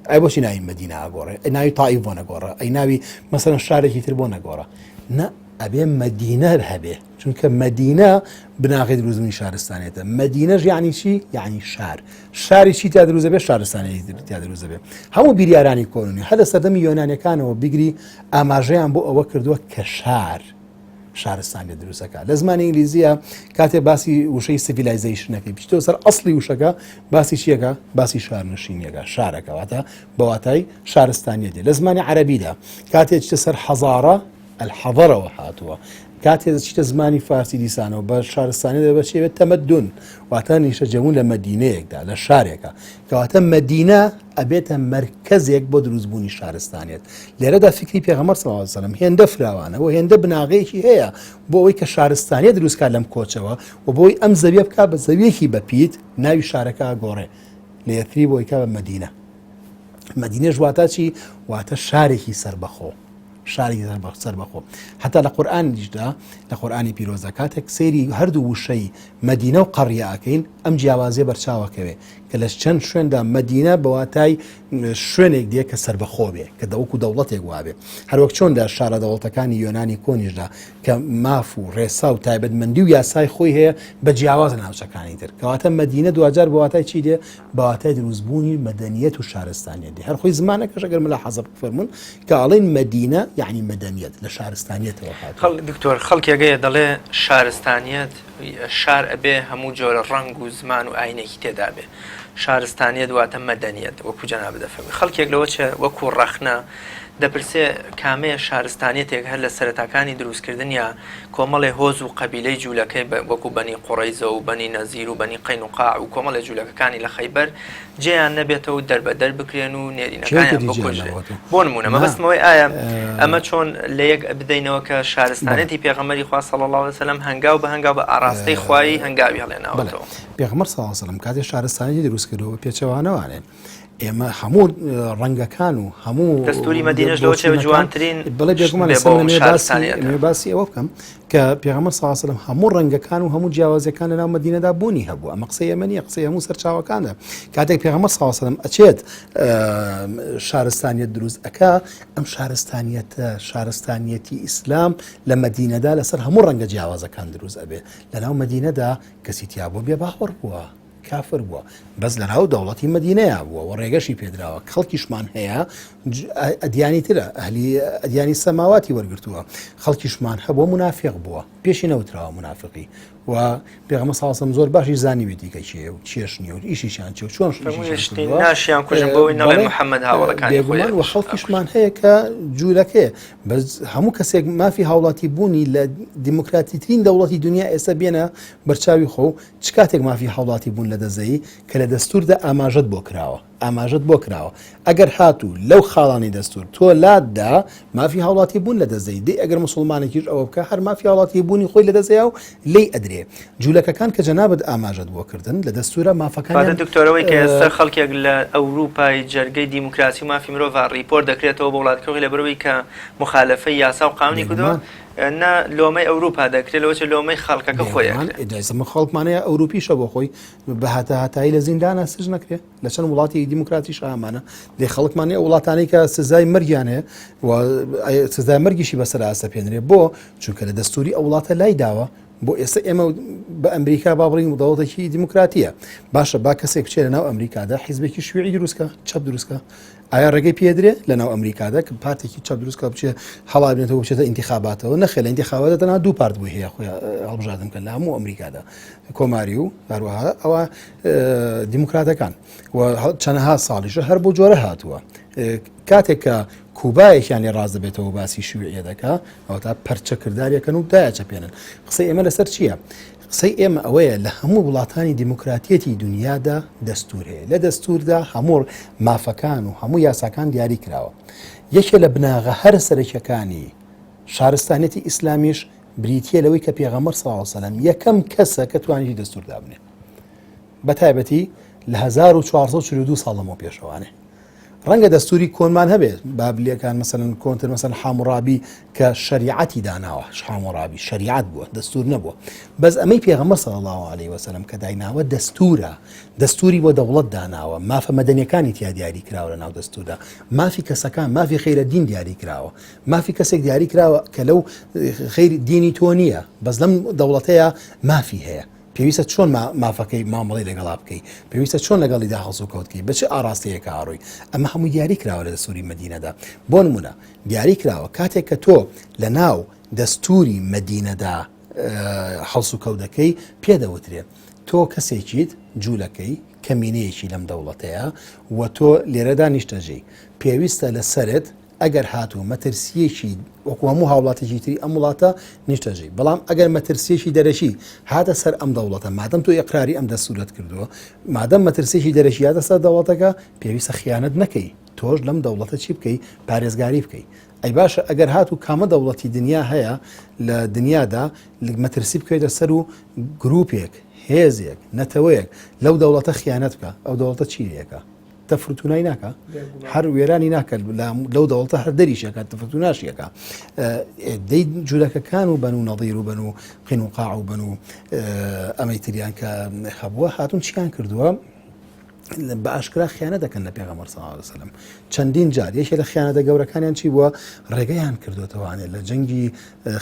ئەی بۆچی ناوی مەدینە ئاگۆڕێ؟ ئەی ناوی تائیف بۆ نەگۆڕە؟ ئەی ناوی مەسەلەن شارێکی تر بۆ نەگۆڕە؟ نە ئەبێ مەدینە هەبێ چونکە مەدینە بناغی دروستبوونی شارستانێتە. مەدینەش یعنی چی؟ یعنی شار. شاری چی تا دروست دەبێت؟ شارستانی تا دروست دەبێت. هەموو بیریارانی کۆنی هەر لە سەردەمی یۆنانیەکانەوە بیگری ئاماژەیان بۆ ئەوە کردووە کە شارستانی دروستەکە. لە زمانی ئینگلیزیە کاتێ باسی وشەی سیڤیلایزیشنەکەی پشتەوە سەر ئەسڵی وشەکە باسی چیەکە؟ باسی شارنشینیەکە شارەکە واتە بەواتای شارستانیە دێ. لە زمانی عەرەبیدا کاتێک چتە سەر حەزارە الحەضەرەوە هاتووە کاتێ چیتە زمانی فارسی دیسانەوە بە شارستانی دەبێت چێت تەمەدون واتە نیشە جەمون لە مەدینەیەکدا لە شارێکە کەواتە مەدینە ئەبێتە مەرکەزێک بۆ دروستبوونی شارستانیت. لێرەدا فکری پێغەمبەر صلی الله علیه و سلم هێندە فراوانە و هێندە بناغەیەکی هەیە بۆ ئەوەی کە شارستانیە دروستکات لەم کۆچەوە و بۆی ئەم زەویە بکات بە زەویەکی بەپیت ناوی شارەکە گۆڕێ لە یەثریب بۆی کا بە مەدینە. مەدینەش واتە چی؟ واتە شارێکی سەربەخۆ شاری سەربەخۆ. هەتا لە قورئانیشدا لە قورئانی پیرۆزە کاتێک سەیری هەردوو وشەی مەدینە و قەڕیە ئەکەین ئەم جیاوازیە بەرچاوەکەوێ کە لە چەند شوێندا مەدینە بەواتای شوێنێک دێ کە سەربەخۆ بێ کە دەوەکو دەوڵەتێک وابێ هەروەک چۆندا شارە دەوڵەتەکانی یۆنانی کۆنیشدا کە ماف و ڕێسا و تایبەتمەندی و یاسای خۆی هەیە بە جیاواز ناوچەکانی تر کەواتە مەدینە دوجار بەواتای چی دێ؟ بەواتای دروستبوونی مەدەنیەت و شارستانیەت دێ. هەر خۆی زمانەکەش ئەگەر مەلا حەزب فەرمون کە ئەڵێن مەدینە یعنی مەدەنیەت لە شارستانیەتەوە هاتووە. دکتۆر خەڵکێگەیە دەڵێ شارستانیەت شار ئەبێ هەموو جۆرە ڕەنگ و زمان و ئاینێکی تێدا بێ. شارستانیەت واتە مەدەنیەت وەکو جەناب دەفەرمی. خەڵکێک لەوە چێ وەکو ڕەخنە دەپرسێ کامەیە شارستانیەتێک هەر لە سەرەتاکانی دروستکردن یا کۆمەڵی هۆز و قەبیلەی جوولەکەی وەکو بەنی قوڕەیزە و بەنی نەزیر و بەنی قەینوقاع و کۆمەڵی جوولەکەکانی لە خەیبەر جێیان نەبێتەوە دەربەدەر بکرێن و نێرینەکانیان بکوژێن. بۆ نمونە مەبەستمەوەی ئایا ئەمە چۆن لە یەک بدەینەوە کە شارستانیەتی پێغەمبەری خوا صلی الله علیه و سلم هەنگاو بە هەنگاو بە ئاراستەی خوایی هەنگاوی هەڵێناوەتەوە. پێغەمبەر صلی الله علیه و سلم کاتێ شارستانی دروست کردەوە پێچەوانەوانێن ئێمە هەموو ڕەنگەکان و هەموو دەستوری مەدینەش لەوە چێ جوانترین بەڵێ بێگومان باسی ئەوە بکەم کە پێغەمبەر صلی الله علیه و سلم هەموو ڕەنگەکان و هەموو جیاوازیەکان لەناو مەدینەدا بوونی هەبوو. ئەمە قسەی ئێمە نییە قسەی هەموو سەرچاوەکانە. کاتێک پێغەمبەر صلی الله علیه و سلم ئەچێت شارستانیەت دروست ئەکا ئەم شارستانیەتی ئیسلام لە مەدینەدا لەسەر هەموو ڕەنگە جیاوازەکان دروست ئەبێ. لەناو مەدینەدا کەسی تیا بۆ بێ باوەڕ بووە کافر بووە بەس لە ناو دەوڵەتی مەدینەیە بووە و ڕێگەشی پێدراوە خەڵکیشمان هەیە ئەدیانی ترە ئەهلی ئەدیانی سەماواتی وەرگرتووە خەڵکیشمان هەبووە منافق بووە پێشی نەوتراوە منافقی و پێغەمبەر صلی الله علیه و سلم زۆر باشی زانیوێتی کە چییە و چێش نییە و ئیشیشان چێ و چۆن ناشیان کوژن بۆی نەڵێ محەممەد هاوڵەکانی خۆیان و خەڵکیشمان هەیە کە جوولەکەی بەس هەموو کەسێک مافی هاوڵاتی بوونی لە دیموکراتیترین دەوڵەتی دنیا ئێستا بێنە بەرچاوی خۆ چ کاتێک مافی هاوڵاتی بوون لە دەزایی کە لە دەستوردا ئاماژەت بۆ کراوە ئاماژەت بۆ کراوە ئەگەر هاتوو لەو خاڵانی دەستور تۆ لاتدا مافی هاوڵاتی بوون لە دەزەی دەی ئەگەر مسلمانێکیش ئەوە بکە هەر مافی هاوڵاتی بوونی خۆی لە دەزەیە و لی ئەدرێ جوولەکەکان کە جەنابەت ئاماژەت بۆ کردن لە دەستورە مافەکان دکتۆرەوەی کە ئێستا خەڵکێک لە ئەوروپای جەرگەی دیموکراسی و مافی مرۆڤ ڕیپۆرت دەکرێتەوە بە وڵاتەکەی لە بەرەوەی کە مخالفەی یاسا و قانونی کردووە نا لۆمەی ئەوروپا دەکرێت لەوە لۆمەی خەڵکەکە خۆیان ئجازمە خەڵکمانەیە ئەوروپیشە بۆ خۆی بە هاتایی لە زیندانە سژ نەکرێت لە چەند وڵاتی دیموکراتیش ئامانە لێ خەڵکمانەیە وڵاتانەی کە سزای مەرگیانەیە سزای مەرگیشی بەسەر ئاسە پێنرێ بۆ چونکە لە دەستوری ئەو وڵاتە لای داوە بۆ ئێستا ئێمە بە ئەمریکا باڵین وڵاتێکی دیموکراتیە باشە با کەسێک بچێت لە ناو ئەمریکادا حیزبێکی شوێعی دروستکە چەپ دروستکە ئایا ڕێگەی پێدرێ لە ناو ئەمریکادا کە پارتێکی چەپ دروستکە بچێت هەڵا بێنێتەوە بچێتە ئینتیخاباتەوە نەخێ لە ئینتیخاباتە تەنها دوو پارت بووی هەیە خۆی هەڵبژاردن کە لە هەموو ئەمریکادا کۆماری و هەروەها ئەوە دیموکراتەکان و چەندەها ساڵیشە هەر بۆ جۆرە هاتووە کاتێک کە کوبایەکیان لێ ڕاز دەبێتەوە باسی شوێعە دەکا ئەو تا پەرچەکرداریەکەن و دایەچەپێنن قسەی ئێمە لەسەر چییە؟ قسەی ئێمە ئەوەیە لە هەموو وڵاتانی دیموکراتیەتی دنیادا دەستور هەیە لە دەستوردا هەموو مافەکان و هەموو یاساکان دیاری کراوە یەکێ لە بناغە هەر سەرەکیەکانی شارستانێتی ئیسلامیش بریتیە لەوەی کە پێغەمبەر صلی الله علیه و سلم یەکەم کەسە کە توانیی دەستوردا بنێ بەتایبەتی لە 1442 ساڵ لەمەوە پێشەوانێ ڕەنگە دەستوری کۆنمان هەبێت بابلیەکان مەسەن کۆنتر مەسەن حاموڕابی کە شریعەتی داناوە حاموڕابی شریعەت بووە دەستور نەبووە بەس ئەمەی پێغەمبەر صلی الله علیه و سلم کە دایناوە دەستورە دەستوری بۆ دەوڵەت داناوە مافە مەدەنیەکانی تیا دیاری کراوە لە ناو دەستوردا مافی کەسەکان مافی خەیرە دین دیاری کراوە مافی کەسێک دیاری کراوە کە لەو خەیر دینی تۆ نییە بەس لەم دەوڵەتەیە مافی هەیە پێویستە چۆن مافەکەی مامەڵی لەگەڵا بکەی پێویستە چۆن لەگەڵیدا هەڵسو کەوتکەی بچ ئاراستەیەکە ئاڕۆی ئەمە هەمووی دیاری کراوە لە دەستوری مەدینەدا بۆ نمونە دیاری کراوە کاتێک کە تۆ لە ناو دەستوری مەدینەدا هەڵسو کەوتەکەی پێدەوترێت تۆ کەسێکیت جوولەکەی کەمینەیەکی لەم دەوڵەتەیە و تۆ لێرەدا نیشتەژەی پێویستە لە سەرت ئەگەر هاتوو مەترسیەکی وەکو هەموو هاوڵاتێکی تری ئەم وڵاتە نیشتەژەی بەڵام ئەگەر مەترسیەکی دەرەشی هاتە سەر ئەم دەوڵەتە مادەم تۆ ئیقراری ئەم دەستورەت کردووە مادەم مەترسیەکی دەرەشی هاتە سەر دەوڵەتەکە پێویستە خیانەت نەکەی تۆش لەم دەوڵەتە چی بکەی پارێزگاری بکەی ئەی باشە ئەگەر هاتوو کامە دەوڵەتی دنیا هەیە لە دنیادا مەترسی بکەیتە سەر و گروپێک هێزێک نەتەوەیەک لەو دەوڵەتە خیانەت بکە ئەو دەوڵەتە چیەکە تەفروتونای ناکە هەر وێرانی ناکەن لەو دەوڵەتە هەر دەریشەکە تەفروتوناشیەکە دەی جوولەکەکان و بەن و نەظیر و بەن و قینوقاع و بەن و ئەمەی تریان کە خەبووە هاتوون چیان کردووە بە ئاشکرا خیانە دەکەن لە پێغەمبەر صلی الله علیه و سلم چەندین جار یەکێ لە خیانەتە گەورەکانیان چی بووە ڕێگەیان کردوێتەوانێت لە جەنگی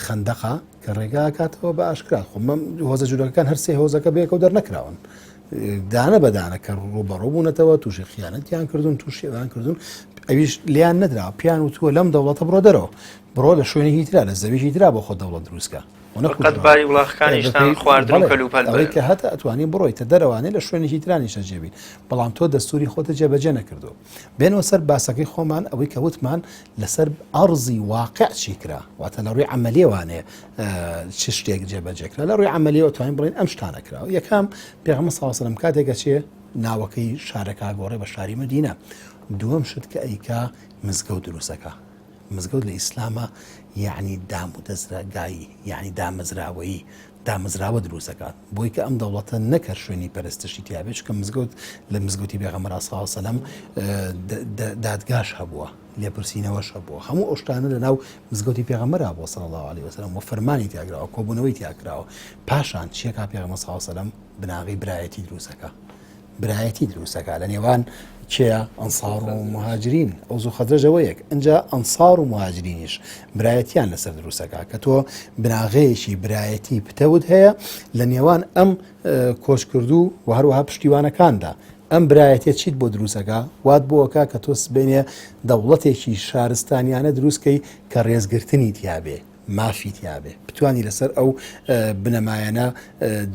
خەندەقا کە ڕێگا کاتەوە بە ئاشکرا خۆ هۆزە جوولەکەەکان هەر سێ هۆزەکە بەیەکەوە دەرنەکراون دانە بەدانە کە ڕوبەڕوو بوونەتەوە تووشی خیانەتیان کردوون تووشیان کردوون ئەویش لیان نەدرا پیان و تووە لەم دەوڵەتە بڕۆ دەرەوە بڕۆ لە شوێنێکی ترا لە زەویشی ترا بۆ خۆ دەوڵەت دروستکە قەتباری وڵاتەکانیشتان خواردن و کەلوپەل ئەوەی کە هەتا ئەتوانی بڕۆیتە دەرەوانێ لە شوێنێکی ترانیشە جێبین بەڵام تۆ دەستوری خۆتە جێبەجێ نەکردو بێنەوە سەر باسەکەی خۆمان ئەوەی کە وتمان لەسەر ئەرزی واقع چی کرا واتە لە ڕووی عەمەلیەوانێ چ شتێک جێبەجێکرا لە ڕووی عەمەلیەوە توانین بڵین ئەم شتانە کراوە یەکەم پێغەمبەر صلی الله علیه و سلم کاتێکە چێ ناوەکەی شارەکە گۆڕێ بە شاری مەدینە دووەم شت کە ئەیکا مزگەوت دروستەکە مزگەوت لە ئیسلامە یعنی دام و دەزراگایی یعنی دامەزراوەیی دامەزراوە دروستەکات بۆی کە ئەم دەوڵەتە نەکەر شوێنی پەرستشی تیابێت کە مزگەوت لە مزگەوتی پێغەمبەر صلی الله علیه و سلم دادگاش هەبووە لێپرسینەوەش هەبووە هەموو ئەو شتانە لە ناو مزگەوتی پێغەمبەرا بووە صلی الله علیه و سلم و فەرمانی تیاکراوە کۆبوونەوەی تیاکراوە پاشان چیەکا پێغەمبەر صلی الله علیه و سلم بناغی برایەتی دروستەکە برایەتی دروستەکە لە نێوان کێە ئەنسار و مهاجرین ئەو زوو خەزرەجەوەیەک اینجا ئەنسار و مهاجرینیش برایەتیان لەسەر دروستەکە کە تۆ بناغەیەکی برایەتی پتەوت هەیە لە نێوان ئەم کۆچکردو و هەروەها پشتیوانەکاندا ئەم برایەتێ چیت بۆ دروستەکە وات بۆەکە کە تۆ سبێنێ دەوڵەتێکی شارستانیانە دروستکەی کە ڕێزگرتنی تیابێ مافی تیابێ بتوانی لەسەر ئەو بنەمایانە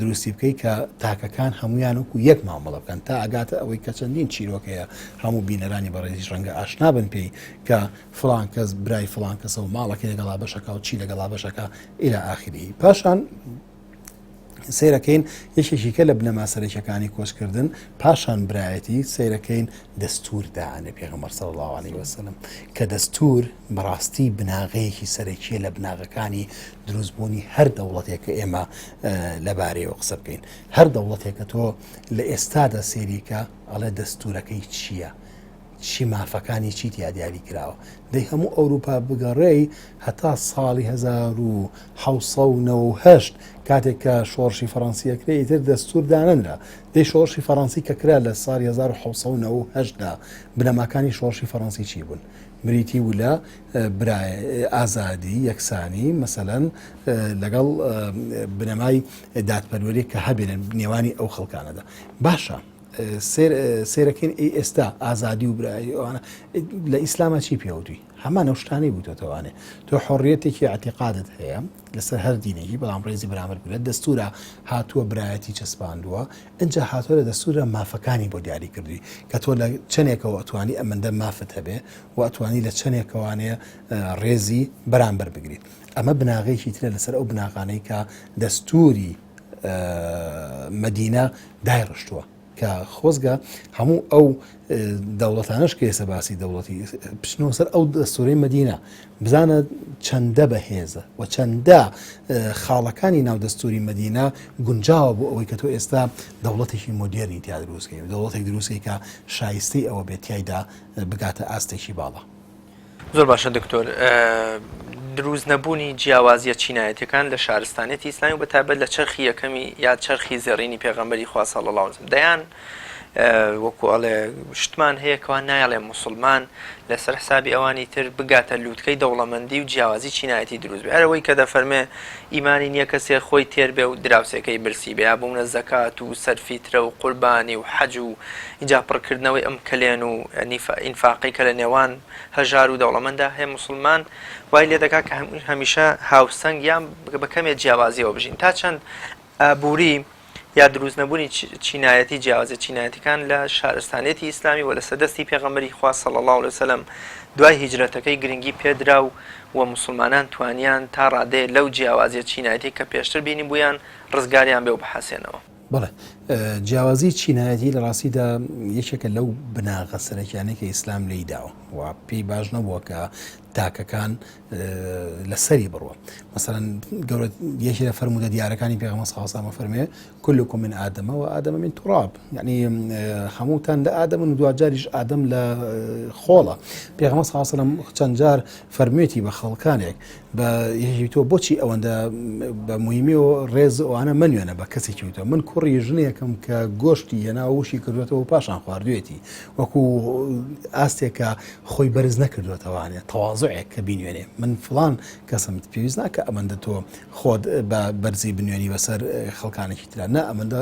دروستی بکەی کە تاکەکان هەمویان وەکو یەک مامەڵە بکەن تا ئاگاتە ئەوەی کە چەندین چیرۆکەیە هەموو بینەرانی بەڕێزی ڕەنگە ئاشنا بن پێی کە فڵان کەس برای فڵان کەسە و ماڵەکەی لەگەڵا بەشەکە و چی لەگەڵا بەشەکە ئیلە ئاخری پاشان سیرەکەین یەکێکی کە لە بنەما سەرەکیەکانی کۆچکردن پاشان برایەتی سیرەکەین دەستور داهانێ پێغەمبەر صلی الله علیه وسلم کە دەستور بەڕاستی بناغەیەکی سەرەکیە لە بناغەکانی دروستبوونی هەر دەوڵەتێک کە ئێمە لەبارەیەوە قسە بکەین هەر دەوڵەتێک کە تۆ لە ئێستادا سێریکە ئەڵێ دەستورەکەی چییە چی مافەکانی چیت یا دیاری کراوە دەی هەموو ئەوروپا بگەڕێی هەتا ساڵی 1970 کاتێک کە شۆڕشی فەڕەنسیەکرێ ئیتر دەستور دانەنرا دەی شۆڕشی فەڕەنسی کە کرا لە ساڵی 1970 بنەماکانی شۆڕشی فەڕەنسی چی بوون بریتی و لە ئازادی یەکسانی مەسەلەن لەگەڵ بنەمای دادپەروەری کە هەبێنن نێوانی ئەو خەڵکانەدا باشە سیرەکەین ئێستا ئازادی و برایی ئەوانە لە ئیسلامە چی پێوتوی هەمان ئەو شتانەی بووتەوانێ تۆ حڕیەتێکی ئەعتیقادت هەیە لەسەر هەر دینێکی بەڵام ڕێزی بەرامبەر بێت دەستورە هاتووە برایەتی چەسپاندووە اینجا هاتووە لە دەستورە مافەکانی بۆ دیاری کردووی کە تۆ لە چەندێکەوە ئەتوانی ئەمەندە مافت هەبێ و ئەتوانی لە چەندێکەوانەیە ڕێزی بەرامبەر بگریت ئەمە بناغەیەکی ترە لەسەر ئەو بناغانەی کە دەستوری مەدینە دایڕشتووە کە خۆزگە هەموو ئەو دەوڵەتانش کە ئێستا باسی دەوڵەتی پشتنەوە سەر ئەو دەستوری مەدینە بزانە چەندە بەهێزە و چەندە خاڵەکانی ناو دەستوری مەدینە گونجاوە بۆ ئەوەی کە تۆ ئێستا دەوڵەتێکی مۆدێرنی تیا دروستکەی دەوڵەتێک دروستکەی کە شایستەی ئەوە بێت تایدا بگاتە ئاستێکی باڵە زۆر باشە دکتۆر دروست نەبوونی جیاوازیە چینایەتەکان لە شارستانێتی ئیسلامی و بەتایبەت لە چرخی یەکەمی یا چرخی زێڕینی پێغەمبەری خوا صلی الله علیه و سلم دەیان وەکو ئەڵێ شتمان هەیە کەوا نایەڵێ موسڵمان لەسەر حسابی ئەوانی تر بگاتە لووتکەی دەوڵەمەندی و جیاوازی چینایەتی دروست بێ هەرەوەی کە دەفەرمێ ئیمانی نییە کەسێ خۆی تێر بێ و دراوسەکەی برسی بێ یا بوونە زەکات و سەرفیترە و قوربانی و حەج و اینجا پڕکردنەوەی ئەم کلێن و ئینفاقی کە لە نێوان هەژار و دەوڵەمەندا هەیە موسڵمان وای لێ دەکات کە هەمیشە هاوسەنگ یان بەکەمێ جیاوازیەوە بژین تا چەند ئابووری یا دروست نەبوونی چینایەتی جیاوازە چینایەتەکان لە شارستانێتی ئیسلامی و لە سەدەستی پێغەمبەری خوا صلی الله علیه وسلم دوای هیجرەتەکەی گرنگی پێدرا و موسڵمانان توانیان تا ڕادەیە لەو جیاوازیە چینایەتی کە پێشتر بینی بوویان ڕزگاریان بێ و بەحەسێنەوە بەڵێ جیاوازی چینایەتی لە ڕاستیدا یەکێکە لەو بناغە سەرەکیانەی کە ئیسلام لێی داوە و پێی باش نەبووە کە تاکەکان لەسەری بڕوە مەسەڵەن گەورە یەکی لە فەرمودە دیارەکانی پێغەمبەر صلی الله علیه و سلم فەرمێ كلكم من آدم وآدم من تراب یعنی هەمووتان لە ئادەمن و دوجاریش ئادەم لە خۆڵە پێغەمبەر صلی الله علیه و سلم چەند جار فەرموویەتی بە خەڵکانێک بە یەکی تۆ بۆچی ئەوەندە بە موهیمی و ڕێز ئەوانە منوێنە بە کەسێکی وتە من کوڕی ژنێکم کە گۆشتی هێنا وشی کردوێتەوە و پاشان خواردوێتی وەکو ئاستێکە خۆی بەرز نەکردوێتەوانێت تەواضعێک کە بینوێنێ من فڵان کەسم پێویست ناکە ئەمەندە تۆ خۆت بە بەرزی بنوێنی بەسەر خەڵکانێکی ترا نه ئەمەندە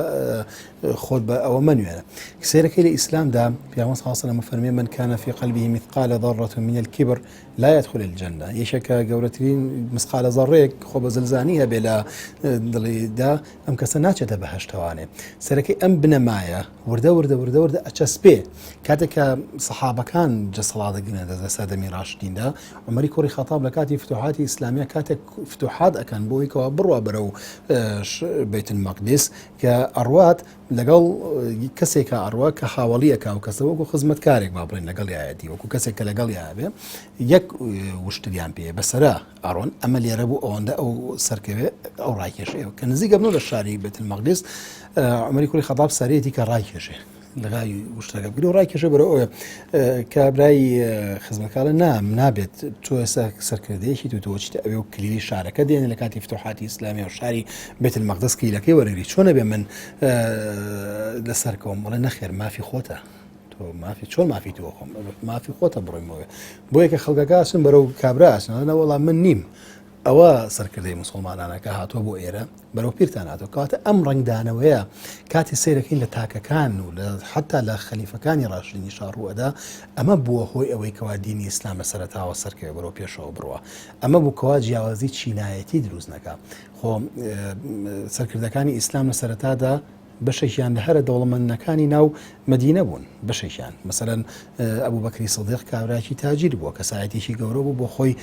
خۆت بە ئەوە منوێنە سیرەکەی لە ئیسلامدا پێغەمبەر صلی الله علیه و سلم فەرمێ من كان في قلبه مثقال ذرة من الكبر لا يدخل الجنة یەکێکە گەورەترین مسقال ذرەیەک خۆ بە زلزانی هەبێ لە دڵیدا ئەم کەسە ناچێتە بەهەشتەوانێ سەرەکەی ئەم بنەمایە وردە ئەچەسپێ کاتێک کە سەحابەکان جەسەڵاتەگرنە دەستە سەدەمی ڕاشدیندا عومەری کوڕی خەتاب لە کاتی فتوحاتی ئیسلامیە کاتێک فتوحات ئەکەن بۆی کەوا بڕوا بەرەو بەیت المەقدس کە ئەڕوات لەگەڵ کەسێکە ئەڕوا کە حاوەڵیەکە و کەسە وەکو خزمەتکارێک با بڵێن لەگەڵ یایەتی وەکو کەسێک کە لەگەڵ یابێ یەک وشتریان پێ بەسەرا ئەڕۆن ئەمە لێرە بوو ئەوەندە ئەو سەرکەوێ ئەو ڕایکێشەیە کە نزیکە بنەوە لە شاری بێت المەقدس عومەری کوڕی خەتاب سەرەیەتی کە ڕایکێشێ لەغای وشتەکە بگری و ڕای کێشە بەرە ئەوە کابرای خزمەکڵە نابێت تۆ ئێستا سەرکردەیەکی تۆچیت ئەوێ و کلیلی شارەکە دێنێ لە کاتی فتوحاتی ئیسلامی و شاری بێت المەقدس کلیلەکەی وەرەگری چۆنە بێ من لەسەرکەوم بڵێ نەخێر مافی خۆتە مافی چۆن مافی تۆ خۆم مافی خۆتە بڕۆیمەوە بۆ یەکە خەڵکەکەسن بەرەو کابرا ئاسنەوە وەڵام من نیم ئەوە سەرکردەی مسلمانانەکە هاتووە بۆ ئێرە بەرەو پیرتان هاتەوە کاتە ئەم ڕنگدانەوەیە کاتی سیرەکەین لە تاکەکان و لە حتا لە خەلیفەکانی ڕاشدینی شاڕوەدا ئەمە بووە هۆی ئەوەی کەوا دینی ئیسلام لە سەرەتاوە سەرکەوێ بەرەو پێشەوە بڕوە ئەمە بوو کەوا جیاوازی چینایەتی دروست نەکا خۆ سەرکردەکانی ئیسلام لە سەرەتادا بەشێکیان لە هەرە دەوڵەمەندەکانی ناو مەدینە بوون بەشێکیان مەسەرەن ئەبوو بەکری سڵدیق کابراکی تاجیر بووە کەسایەتێکی گەورە بوو بۆ خۆی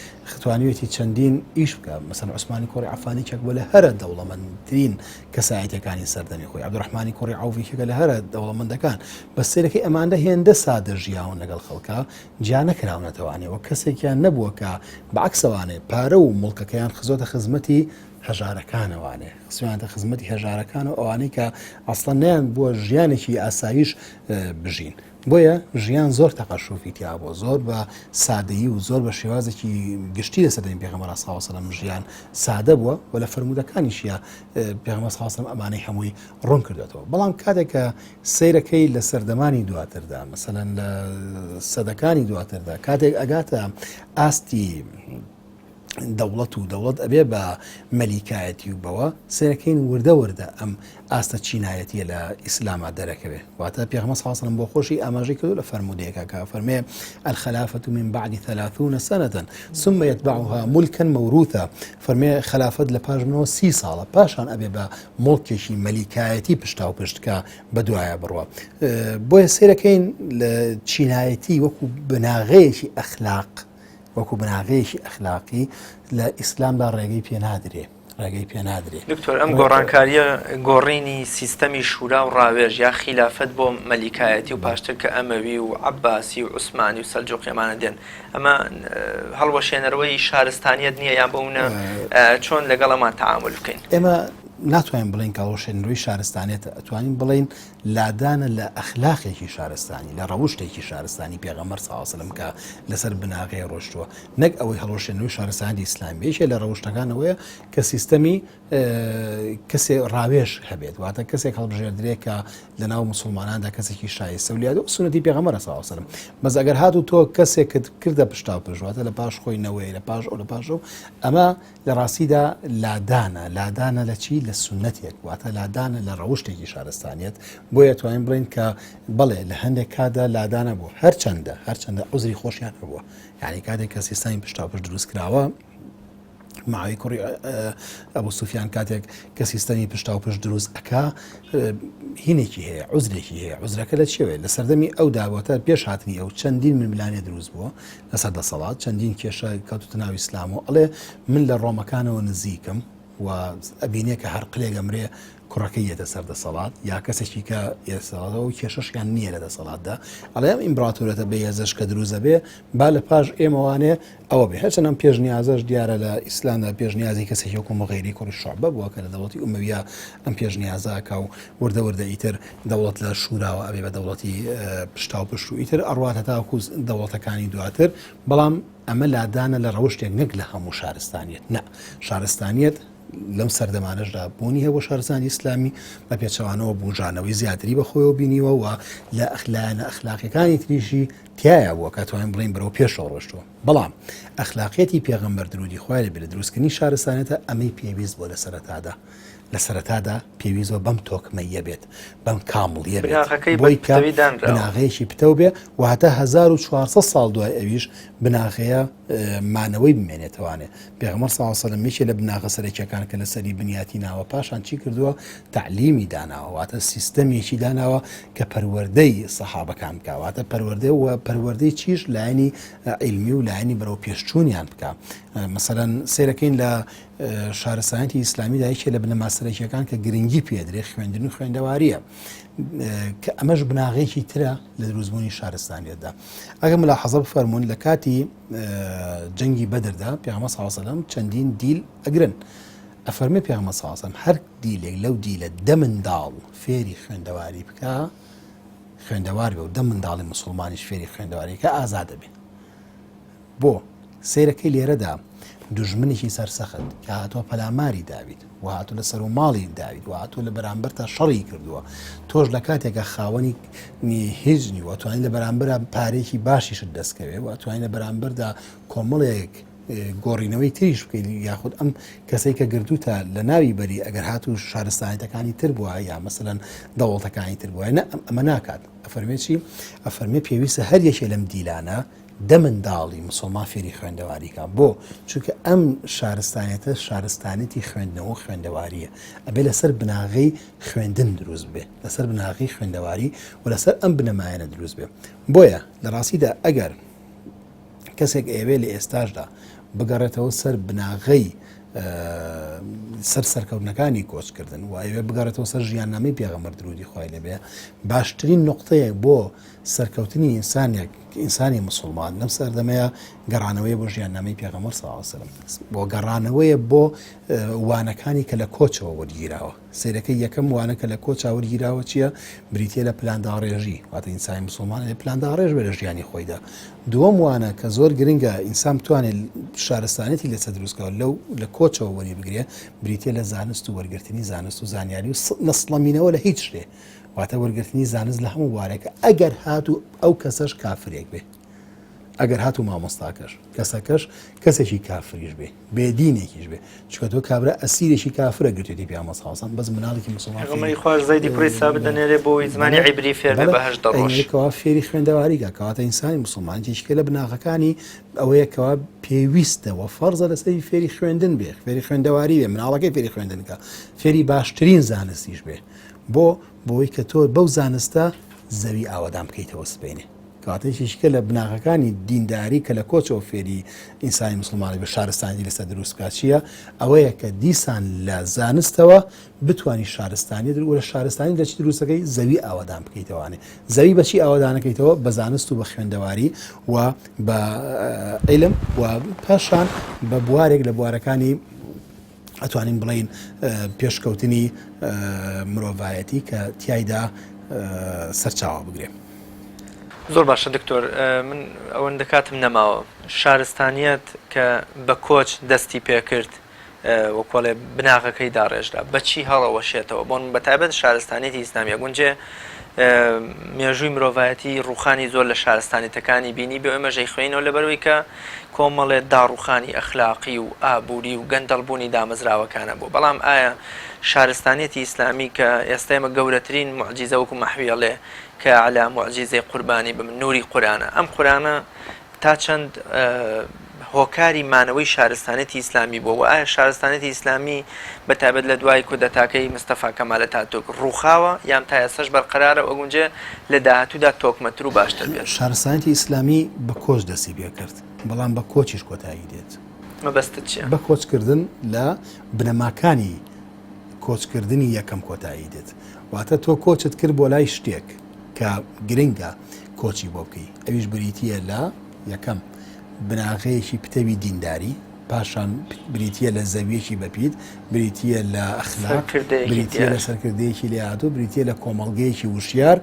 توانیوێتی چەندین ئیش بکە مەسەن عوسمانی کوڕی عەفانی کێک بووە لە هەرە دەوڵەمەندترین کەسایەتەکانی سەردەمی خۆی عەبدوڕەحمانی کوڕی عەوفی کێکە لە هەرە دەوڵەمەندەکان بەس سێرەکەی ئەمانە هێندە سادە ژیاون لەگەڵ خەڵکا جا نەکراونەتەوانێەوە کەسێکیان نەبووە کە بەعکسەوانێ پارە و مڵکەکەیان خزۆتە خزمەتی هەژارەکانەوانێ خسویانتە خزمەتی هەژارەکان و ئەوانەی کە ئەسڵەن نیان بووە ژیانێکی ئاسایش بژین بۆیە ژیان زۆر تەقەشوفی تیا بۆ زۆر بە سادەیی و زۆر بە شێوازێکی گشتی لە سەردەمی پێغەمبەر صلی الله علیه و سلم ژیان سادە بووە و لە فرموودەکانیشیە پێغەمبەر صلی الله علیه و سلم ئەمانەی هەمووی ڕوون کردوێتەوە بەڵام کاتێک کە سەیرەکەی لە سەردەمانی دواتردا مەسەلەن لە سەدەکانی دواتردا کاتێک ئەگاتە ئاستی دەوڵەت و دەوڵەت ئەبێ بە مەلیکایەتی و بەوە سەرەکەین وردە ئەم ئاستە چینایەتیە لە ئیسلاما دەرەکەوێ واتە پێغەمبەر صلی الله علیه و سلم بۆ خۆشی ئاماژەی کردو لە فەرموودەیەکە کە فەرمێ الخلافة من بعد 30 سنة ثم يتبعها ملكا موروثا فەرمێ خلافەت لە پاشمەوە 30 ساڵە پاشان ئەبێ بە مڵکێکی مەلیکایەتی پشتا و پشتکە بەدوایە بڕوە بۆیە سەرەکەین لە چینایەتی وەکو بناغەیەکی ئەخلاق وەکو بناغەیەکی ئەخلاقی لە ئیسلامدا ڕێگەی پێ نادرێ دکتۆر ئەم گۆڕانکاریە گۆڕینی سیستەمی شورا و ڕاوێژ یا خلافەت بۆ مەلیکایەتی و پاشتر کە ئەمەوی و عەباسی و عوسمانی و سەلجوقیەمانە دێن ئەمە هەڵوەشێنەرەوەی شارستانیەت نییە یان بۆونە چۆن لەگەڵ ئەمان تەعامل بکەین ئێمە ناتوانین بڵین کاڵۆشێنەوەی شارستانێتە ئەتوانین بڵین لادانە لە ئەخلاقێکی شارستانی لە ڕەوشتێکی شارستانی پێغەمبەر صلی الله علیه و سلم کە لەسەر بناغەی ڕۆشتووە نەک ئەوەی هەڵۆشێنەوەی شارستانی ئیسلامی یەکێ لە ڕەوشتەکانەوەیە کە سیستەمی کەسێ ڕاوێژ هەبێت واتە کەسێک هەڵبژێردرێت کە لە ناو مسلماناندا کەسێکی شایستە و لیادە و سنەتی پێغەمبەر صلی الله علیه و سلم بەس ئەگەر هاتوو تۆ کەسێکت کردە پشتا و پشت واتە لە پاش خۆی نەوەی لە پاش ئەو لە پاش ئەو ئەمە لە ڕاستیدا لادانە لە چی لە سنەتێک واتە لادانە لە ڕەوشتێکی شارستانیەت بۆیە توانین بڵین کە بڵێ لە هەندێک کادا لادانە بوو هەرچەندە عوزری خۆشیان هەبووە یعنی کاتێک کە سیستەمی پشتا و پشت دروست کراوە معاویە کوڕی ئەبوو سوفیان کاتێک کە سیستەمی پشتا و پشت دروست ئەکا هینێکی هەیە عوزرێکی هەیە عوزرەکە لە چێوێ لە سەردەمی ئەو داوەتە پێش هاتنی ئەو چەندین ململانێ دروست بووە لەسەر دەسەڵات چەندین کێشە کەوتوتە ناو ئیسلام و ئەڵێ من لە ڕۆمەکانەوە نزیکم و ئەبینێ کە هەر قلێک ئەمرێ کوڕەکەی یەتە سەر دەسەڵات یا کەسێکی کە ئێسەڵاتەوە و کێشەشیان نییە لە دەسەڵاتدا ئەڵێ ئەم ئیمبراتۆرەتە بە هێزش کە دروزە بێ با لە پاش ئێمەوانێ ئەوە بێ هەرچەند ئەم پێشنیازەش دیارە لە ئیسلامدا پێشنیازی کەسێکی وەکو مغیری کوڕی شوعبە بووە کە لە دەوڵەتی ئومەویە ئەم پێشنیازاکە و وردە ئیتر دەوڵەت لە شوراوە ئەبێ بە دەوڵەتی پشتا و پشت و ئیتر ئەڕواتە تاکو دەوڵەتەکانی دواتر بەڵام ئەمە لادانە لە ڕەوشتێک نەک لە هەموو شارستانیەت نە شارستانیەت لەم سەردەمانەشدا بوونی هەیە بۆ شارستانی ئیسلامی بە پێچەوانەوە بوژانەوەی زیاتری بەخۆیەوە بینیوە و لە ئەخلاقیەکانی تریشی تایە بووە کە توانین بڵین بەرەو پێشەوە ڕۆشتووە بەڵام ئەخلاقیەتی پێغەمبەر درودی خوای لەبێ لە دروستکردنی شارستانێتە ئەمەی پێویست بۆ لە سەرەتادا پێویستەوە بەم تۆکمەیە بێت بەم کامڵیە بێت بۆی کە بناغەیەکی پتە بێ و هەتا 1400 ساڵ دوای ئەویش بناغەیە مانەوەی بمێنێتەوانێ پێغەمبەر صلی الله علیه و سلم یەکێ لە بناغە سەرەکیەکان کە لەسەری بنیاتی ناوە پاشان چی کردووە تعلیمی داناوە واتە سیستەمێکی داناوە کە پەروەردەی سەحابەکان بکە واتە پەروەردەی و پەروەردەی چیش لایەنی عیلمی و لایەنی بەرەو پێشچوونیان بکە مەسەلەن سیرەکەین لە شارستانیەتی ئیسلامیدا یەکێ لە بنەما سەرەکیەکان کە گرنگی پێدرێ خوێندن و خوێندەواریە کە ئەمەش بناغەیەکی ترە لە دروستبوونی شارستانیەتدا ئەگەر ملاحەزە بفەرمونون لە کاتی جەنگی بەدردا پێغەمبەر صلی الله علیه و سلم چەندین دیل ئەگرن ئەفەرمێ پێغەمبەر صلی الله علیه و سلم هەر دیلێک لەو دیلە 10 منداڵ فێری خوێندەواری بکە خوێندەوار بێ و دە منداڵی مسلمانیش فێری خوێندەوارێکە ئازادە بێ. بۆ سیرەکەی لێرەدا دوژمنێکی سەرسەخت کە هاتووە پەلاماری داوید و هاتوو لە سەر و ماڵی داوید و هاتوو لە بەرامبەر تا شەڕی کردووە، تۆش لە کاتێکە خاوەنی هیچ نی و توانین لە بەرامبەر پارێکی باشیشت دەستکەوێ و توانین لە بەرامبەردا کۆمەڵێک گۆڕینەوەی تریش بکەین یاخود ئەم کەسەی کە گردوتە لە ناوی بەری ئەگەر هاتوو شارستانیەکانی تر بووە یا مەسەلەن دەوڵەتەکانی تر بووە ئەمە ناکات. ئەفەرمێ چی؟ ئەفەرمێ پێویستە هەر یەکێ لەم دیلانە دە منداڵی مسلمان فێری خوێندەواریکە. بۆ چونکە ئەم شارستانێتە شارستانێتی خوێندنەوە و خوێندەواریە، ئەبێ لەسەر بناغی خوێندن دروست بێ، لەسەر بناغی خوێندەواری و لەسەر ئەم بنەمایەنە دروست بێ. بۆیە لە ڕاستیدا ئەگەر کەسێک ئێوێ لە ئێستاشدا بگەڕێتەوە سەر بناغی سەر سەرکەوتنەکانی کۆچکردن و ئەوێ بگەڕێتەوە سەر ژیاننامەی پێغەمبەر درودی خوای لێبێ، باشترین نقطەیەک بۆ سەرکەوتنی ئینسانی مسلمان لەم سەردەمەیە گەڕانەوەی بۆ ژیاننامەی پێغەمبەر صلی الله علیه وسلم، بۆ گەڕانەوەیە بۆ وانەکانی کە لە کۆچەوە وەرگیراوە. سیرەکەی یەکەم وانە کە لە کۆچا وەرگیراوە چییە؟ بریتیە لە پلانداڕێژی، واتە ئینسانی مسلمان لە پلانداڕێژ بێ لە ژیانی خۆیدا. دووەم وانە کە زۆر گرنگە ئینسان بتوانێت شارستانێتی لەسەر دروستکەوە لە کۆچەوە وەری بگرێ، بریتیە لە زانست و وەرگرتنی زانست و زانیاری و نەسڵەمینەوە لە هیچ شتێ، واتە وەرگرتنی زانست لە هەموو وارێکە ئەگەر هاتوو ئەو کەسەش کافرێک بێ، ئەگەر هاتوو مامۆستاکەش کەسەکەش کەسێکی کافریش بێ، بێدینێکیش بێ، چونکە تۆ کابرا ئەسیرێکی کافرە گرتوێتی پێغەمبەر صلی الله علیه و سلم بەس مناڵێکی مسلمان پێغەمبەری خوا زەیدی کوڕی سابت دەنێرێ بۆی زمانی عیبری فێر بێ بە 18 ڕۆژ کەوا فێری خوێندەواریکە کەواتە ئینسانی مسلمان تێشکە لە بناغەکانی ئەوەیە کەوا پێویستەوە فەرزە لەسەری فێری خوێندن بێ، فێری خوێندەواری بێ، مناڵەکەی فێری خوێندنکە، فێری باشترین زانستیش بێ، بۆی کە تۆ بەو زانستە زەوی ئاوەدان بکەیتەوە سبەینێ. کاتێکیشکە لە بناغەکانی دینداری کە لە کۆچەوە فێری ئینسانی مسلمانی بە شارستانی لەسەر دروستکات چییە؟ ئەوەیە کە دیسان لە زانستەوە بتوانانی شارستانی و لە شارستانی دەچی دروستەکەی زەوی ئاوادان بکەیتەوانێ. زەوی بەچی ئاوادانەکەیتەوە؟ بە زانست و بە خوێندەواری و بە عیلم و پاشان بە بوارێک لە بوارەکانی ئەتوانین بڵین پێشکەوتنی مرۆڤایەتی کە تیایدا سەرچاوە بگرێ. زۆر باشە دکتۆر، من ئەوەن دەکاتم نەماوە شارستانیەت کە بە کۆچ دەستی پێکرد وەکۆڵێ بناغەکەی داڕێژدا بەچی هەڵەوەشێتەوە بۆن بەتایبەت شارستانێتی ئیسلامیە گونجێ مێژووی مرۆڤایەتی ڕوخانی زۆر لە شارستانیەتەکانی بینی بێ ئێمەژەی خوێنەوە لەبەرەوەی کە کۆمەڵێ داڕوخانی ئەخلاقی و ئابووری و گەندەڵبوونی دامەزراوەکانە بوو. بەڵام ئایا شارستانیەتی ئیسلامی کە ئێستا ئێمە گەورەترین موعجیزە وەکو مەحویەڵێ کە عەلا موعجیزەی قوربانی بم نووری قورآنە، ئەم قورآنە تا چەند هۆکاری مانەوەی شارستانێتی ئیسلامی بووە و ئایا شارستانێتی ئیسلامی بەتایبەت لە دوای کودەتاکەی مستەفا کەمال ئەتاتورک ڕووخاوە یان تا ئێستاش بەرقەرارە ئەوگونجێ لە داهاتوودا تۆکمەتر و باشتر بێت؟ شارستانێتی ئیسلامی بە کۆچ دەستی پێ کرد، بەڵام بە کۆچیش کۆتایی دێت. مەبەستت چییە؟ بە کۆچکردن لە بنەماکانی کۆچکردنی یەکەم کۆتایی دێت، واتە تۆ کۆچت کرد بۆ لای شتێک کە گرنگە کۆچی بۆ بکەی، ئەویش بریتیە لە یەکەم بناغەیەکی پتەوی دینداری، پاشان بریتیە لە زەویەکی بەپیت، بریتیە لە ئەخلاق، بریتیە لە سەرکردەیەکی لێهاتوو، بریتیە لە کۆمەڵگەیەکی وشیار،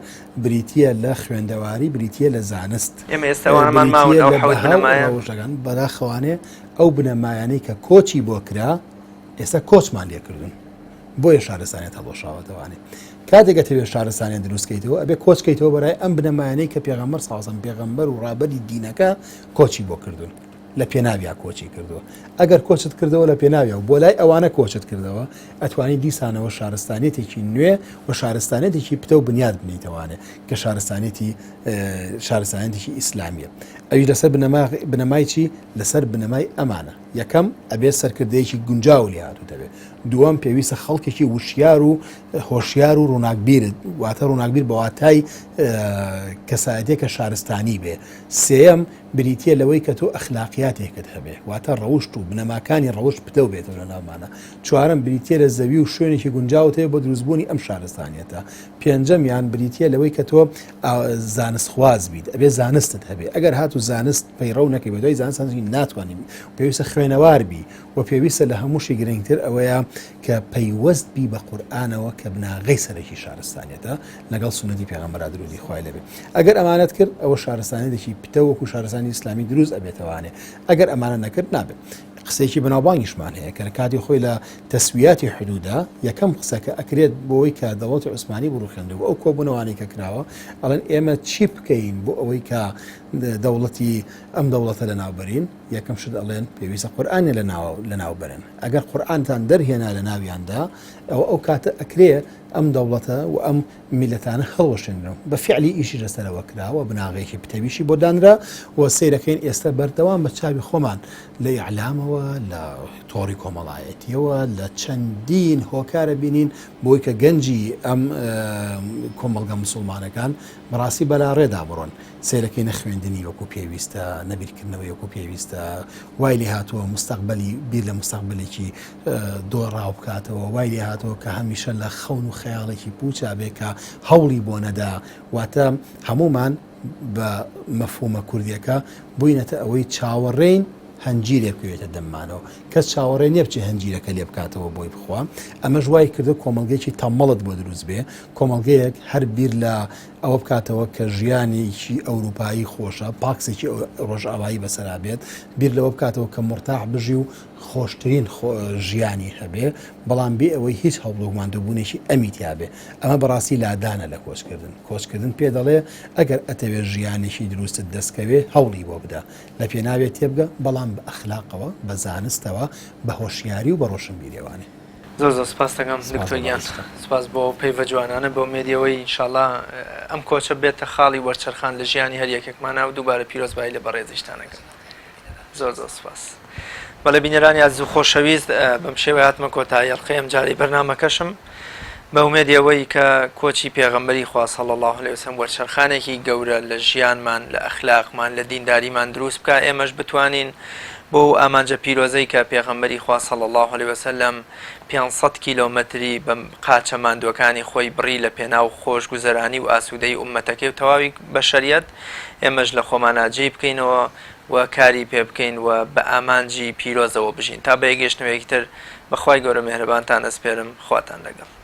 بریتیە لە خوێندەواری، بریتیە لە زانست. ئێمە ئێستاوانەمان ماون ئەو حەوت بنەمایەشەکان بەداخەوانێ ئەو بنەمایانەی کە کۆچی بۆ کرا ئێستا کۆچمان لێکردن، بۆیە شارستانیەت هەڵۆشاوەتەوانێ. کاتێکە تەوێت شارستانیان دروستکەیتەوە ئەبێ کۆچکەیتەوە بەرای ئەم بنەمایانەی کە پێغەمبەر صلی الله علیه و سلم پێغەمبەر و ڕابەری دینەکە کۆچی بۆ کردوون، لە پێناویا کۆچی کردووە. ئەگەر کۆچت کردەوە لە پێناویا و بۆ لای ئەوانە کۆچت کردەوە ئەتوانی دیسانەوە شارستانێتێکی نوێ و شارستانێتێکی پتە و بنیاد بنیتەوانێ کە شارستانێتێکی ئیسلامیە. ئەوی لەسەر بنەمای چی؟ لەسەر بنەمای ئەمانە. یەکەم ئەبێ سەرکردەیەکی گونجاو لێ هاتوو دەبێت. دووەم پێویستە خەڵکێکی وشیار و هۆشیار و ڕووناکبیرت، واتە ڕووناکبیر بە واتای کەسایەتێکە شارستانی بێ. سێەم بریتیە لەوەی کە تۆ ئەخلاقیاتێکت هەبێ، واتە ڕەوشت و بنەماکانی ڕەوشت پتە و بێتەوە لە ناومانە. چوارەم بریتیە لە زەوی و شوێنێکی گونجاوت هەیە بۆ دروستبوونی ئەم شارستانیەتە. پێنجەم یان بریتیە لەوەی کە تۆ زانستخواز بیت، ئەبێ زانستت هەبێ. ئەگەر هاتو زانست پەیڕەو نەکەی بە دوای زانست ناتوانین، پێویستە خوێنەواربی و پێویستە لە هەمووشی گرنگتر ئەوەیە کە پەیوەست بی بە قورئانەوە کە بناغەی سەرەکی شارستانیەتە لەگەڵ سونەتی پێغەمبەر درودی خوای لەبێ ئەگەر ئەمانەت کرد ئەوە شارستانیەتێکی پتە وەکو شارستانی ئیسلامی دروست ئەبێتەوانێ ئەگەر ئەمانە نەکرد نابێت قسێکی بەناوبانگیشمان هەیە کە لە کاتی خۆی لە تەسویاتی حدودا یەکەم قسەکە ئەکرێت بۆەوەی کە دەوڵەتی عوسمانی بڕوخێندەوە ئەو کۆبوونەوانی کە کراوە ئەڵێن ئێمە چی بکەین بۆ ئەوەی کە دەوڵەتی ئەم دەوڵەتە لە ناوبەرین یەکەم شت ئەڵێن پێویستە قورئانێ لە ناوبەرن ئەگەر قورئانتان دەرهێنا لە ناویاندا ئەو کاتە ئەکرێ ئەم دەوڵەتە و ئەم میلەتانە هەڵوەشێنرن بە فعلی ئیشی لەسەرەوە کراوە بناغێکی پتەویشی بۆ دانرا و سەیرەکەین ئێستا بەردەوام بە چاوی خۆمان لە ئیعلامەوە لە تۆڕی کۆمەڵایەتیەوە لە چەندین هۆکارە بینین بۆی کە گەنجی ئەم کۆمەڵگە موسڵمانەکان بەڕاستی بەلا ڕێدا بڕۆن سیرەکەی نەخوێندنی وەکو پێویستە نەبیرکردنەوەی وەکو پێویستە وای لێ هاتووە مستەقبەلی بیر لە مستەقبلێکی دۆڕاو بکاتەوە وای لێ هاتووە کە هەمیشە لە خەون و خەیاڵێکی پوچە بێ کە هەوڵی بۆ نەدا واتە هەمومان بە مەفهومە کوردیەکە بووینەتە ئەوەی چاوەڕێین هەنجیرێک بێتە دەممانەوە کەس چاوەڕێ نییە بچێ هەنجیرەکە لێ بکاتەوە بۆی بخوا ئەمە ژوای کردو کۆمەڵگەیەکی تەمەڵت بۆ دروست بێ کۆمەڵگەیەک هەر بیر لە ئەوە بکاتەوە کە ژیانێکی ئەوروپایی خۆشە پاکسێکی ڕۆژئاوایی بەسەرا بێت بیر لەوە بکاتەوە کە مرتاح بژی و خۆشترین ژیانی هەبێ بەڵام بێ ئەوەی هیچ هەوڵوماندووبوونێکی ئەمیتیا بێ ئەمە بەڕاستی لادانە لە کۆچکردن پێ دەڵێ ئەگەر ئەتەوێت ژیانێکی دروستت دەستکەوێ هەوڵی بۆ بدە لە پێ ناوێت تێبگە بەڵام بە ئەخلاقەوە بە زانستەوە بە هۆشیاری و بە ڕۆشنبیرێوانێ زۆر سپاس دەکەم دکتۆریان سپاس بۆ پەیوە جوانانە بۆ مێدیەوەی ئینشاڵڵا ئەم کۆچە بێتە خاڵی وەرچەرخان لە ژیانی هەر یەکێکمانە و دووبارە پیرۆزبایی لە بەڕێزیشتانەکەن زۆر سپاس بەڵێ بینەرانی عەزیز و خۆشەویست بەم شێوەیە هاتمە کۆتایی ئەڵقەی ئەم جارەی بەرنامەکەشم بە ئومێدیەوەی کە کۆچی پێغەمبەری خوا صلی الله علیه وسلم وەرچەرخانێکی گەورە لە ژیانمان لە ئەخلاقمان لە دینداریمان دروست بکە ئێمەش بتوانین بۆ ئامانجە پیرۆزەی کە پێغەمبەری خوا صلی الله علیه وسلم 500 کیلۆمەتری بە قاچە ماندووەکانی خۆی بڕی لە پێناو خۆشگوزەرانی و ئاسوودەی ئومەتەکەی و تەواوی بەشەریەت ئێمەش لە خۆمان ئاجێ بکەینەوە و کاری پێ بکەین و بە ئامانجی پیرۆزەوە بژین تا بە یەکگەشتنەوەیەکی تر بەخوای گەورە مێهرەبانتان ئەسپێرم خواتان لەگەڵ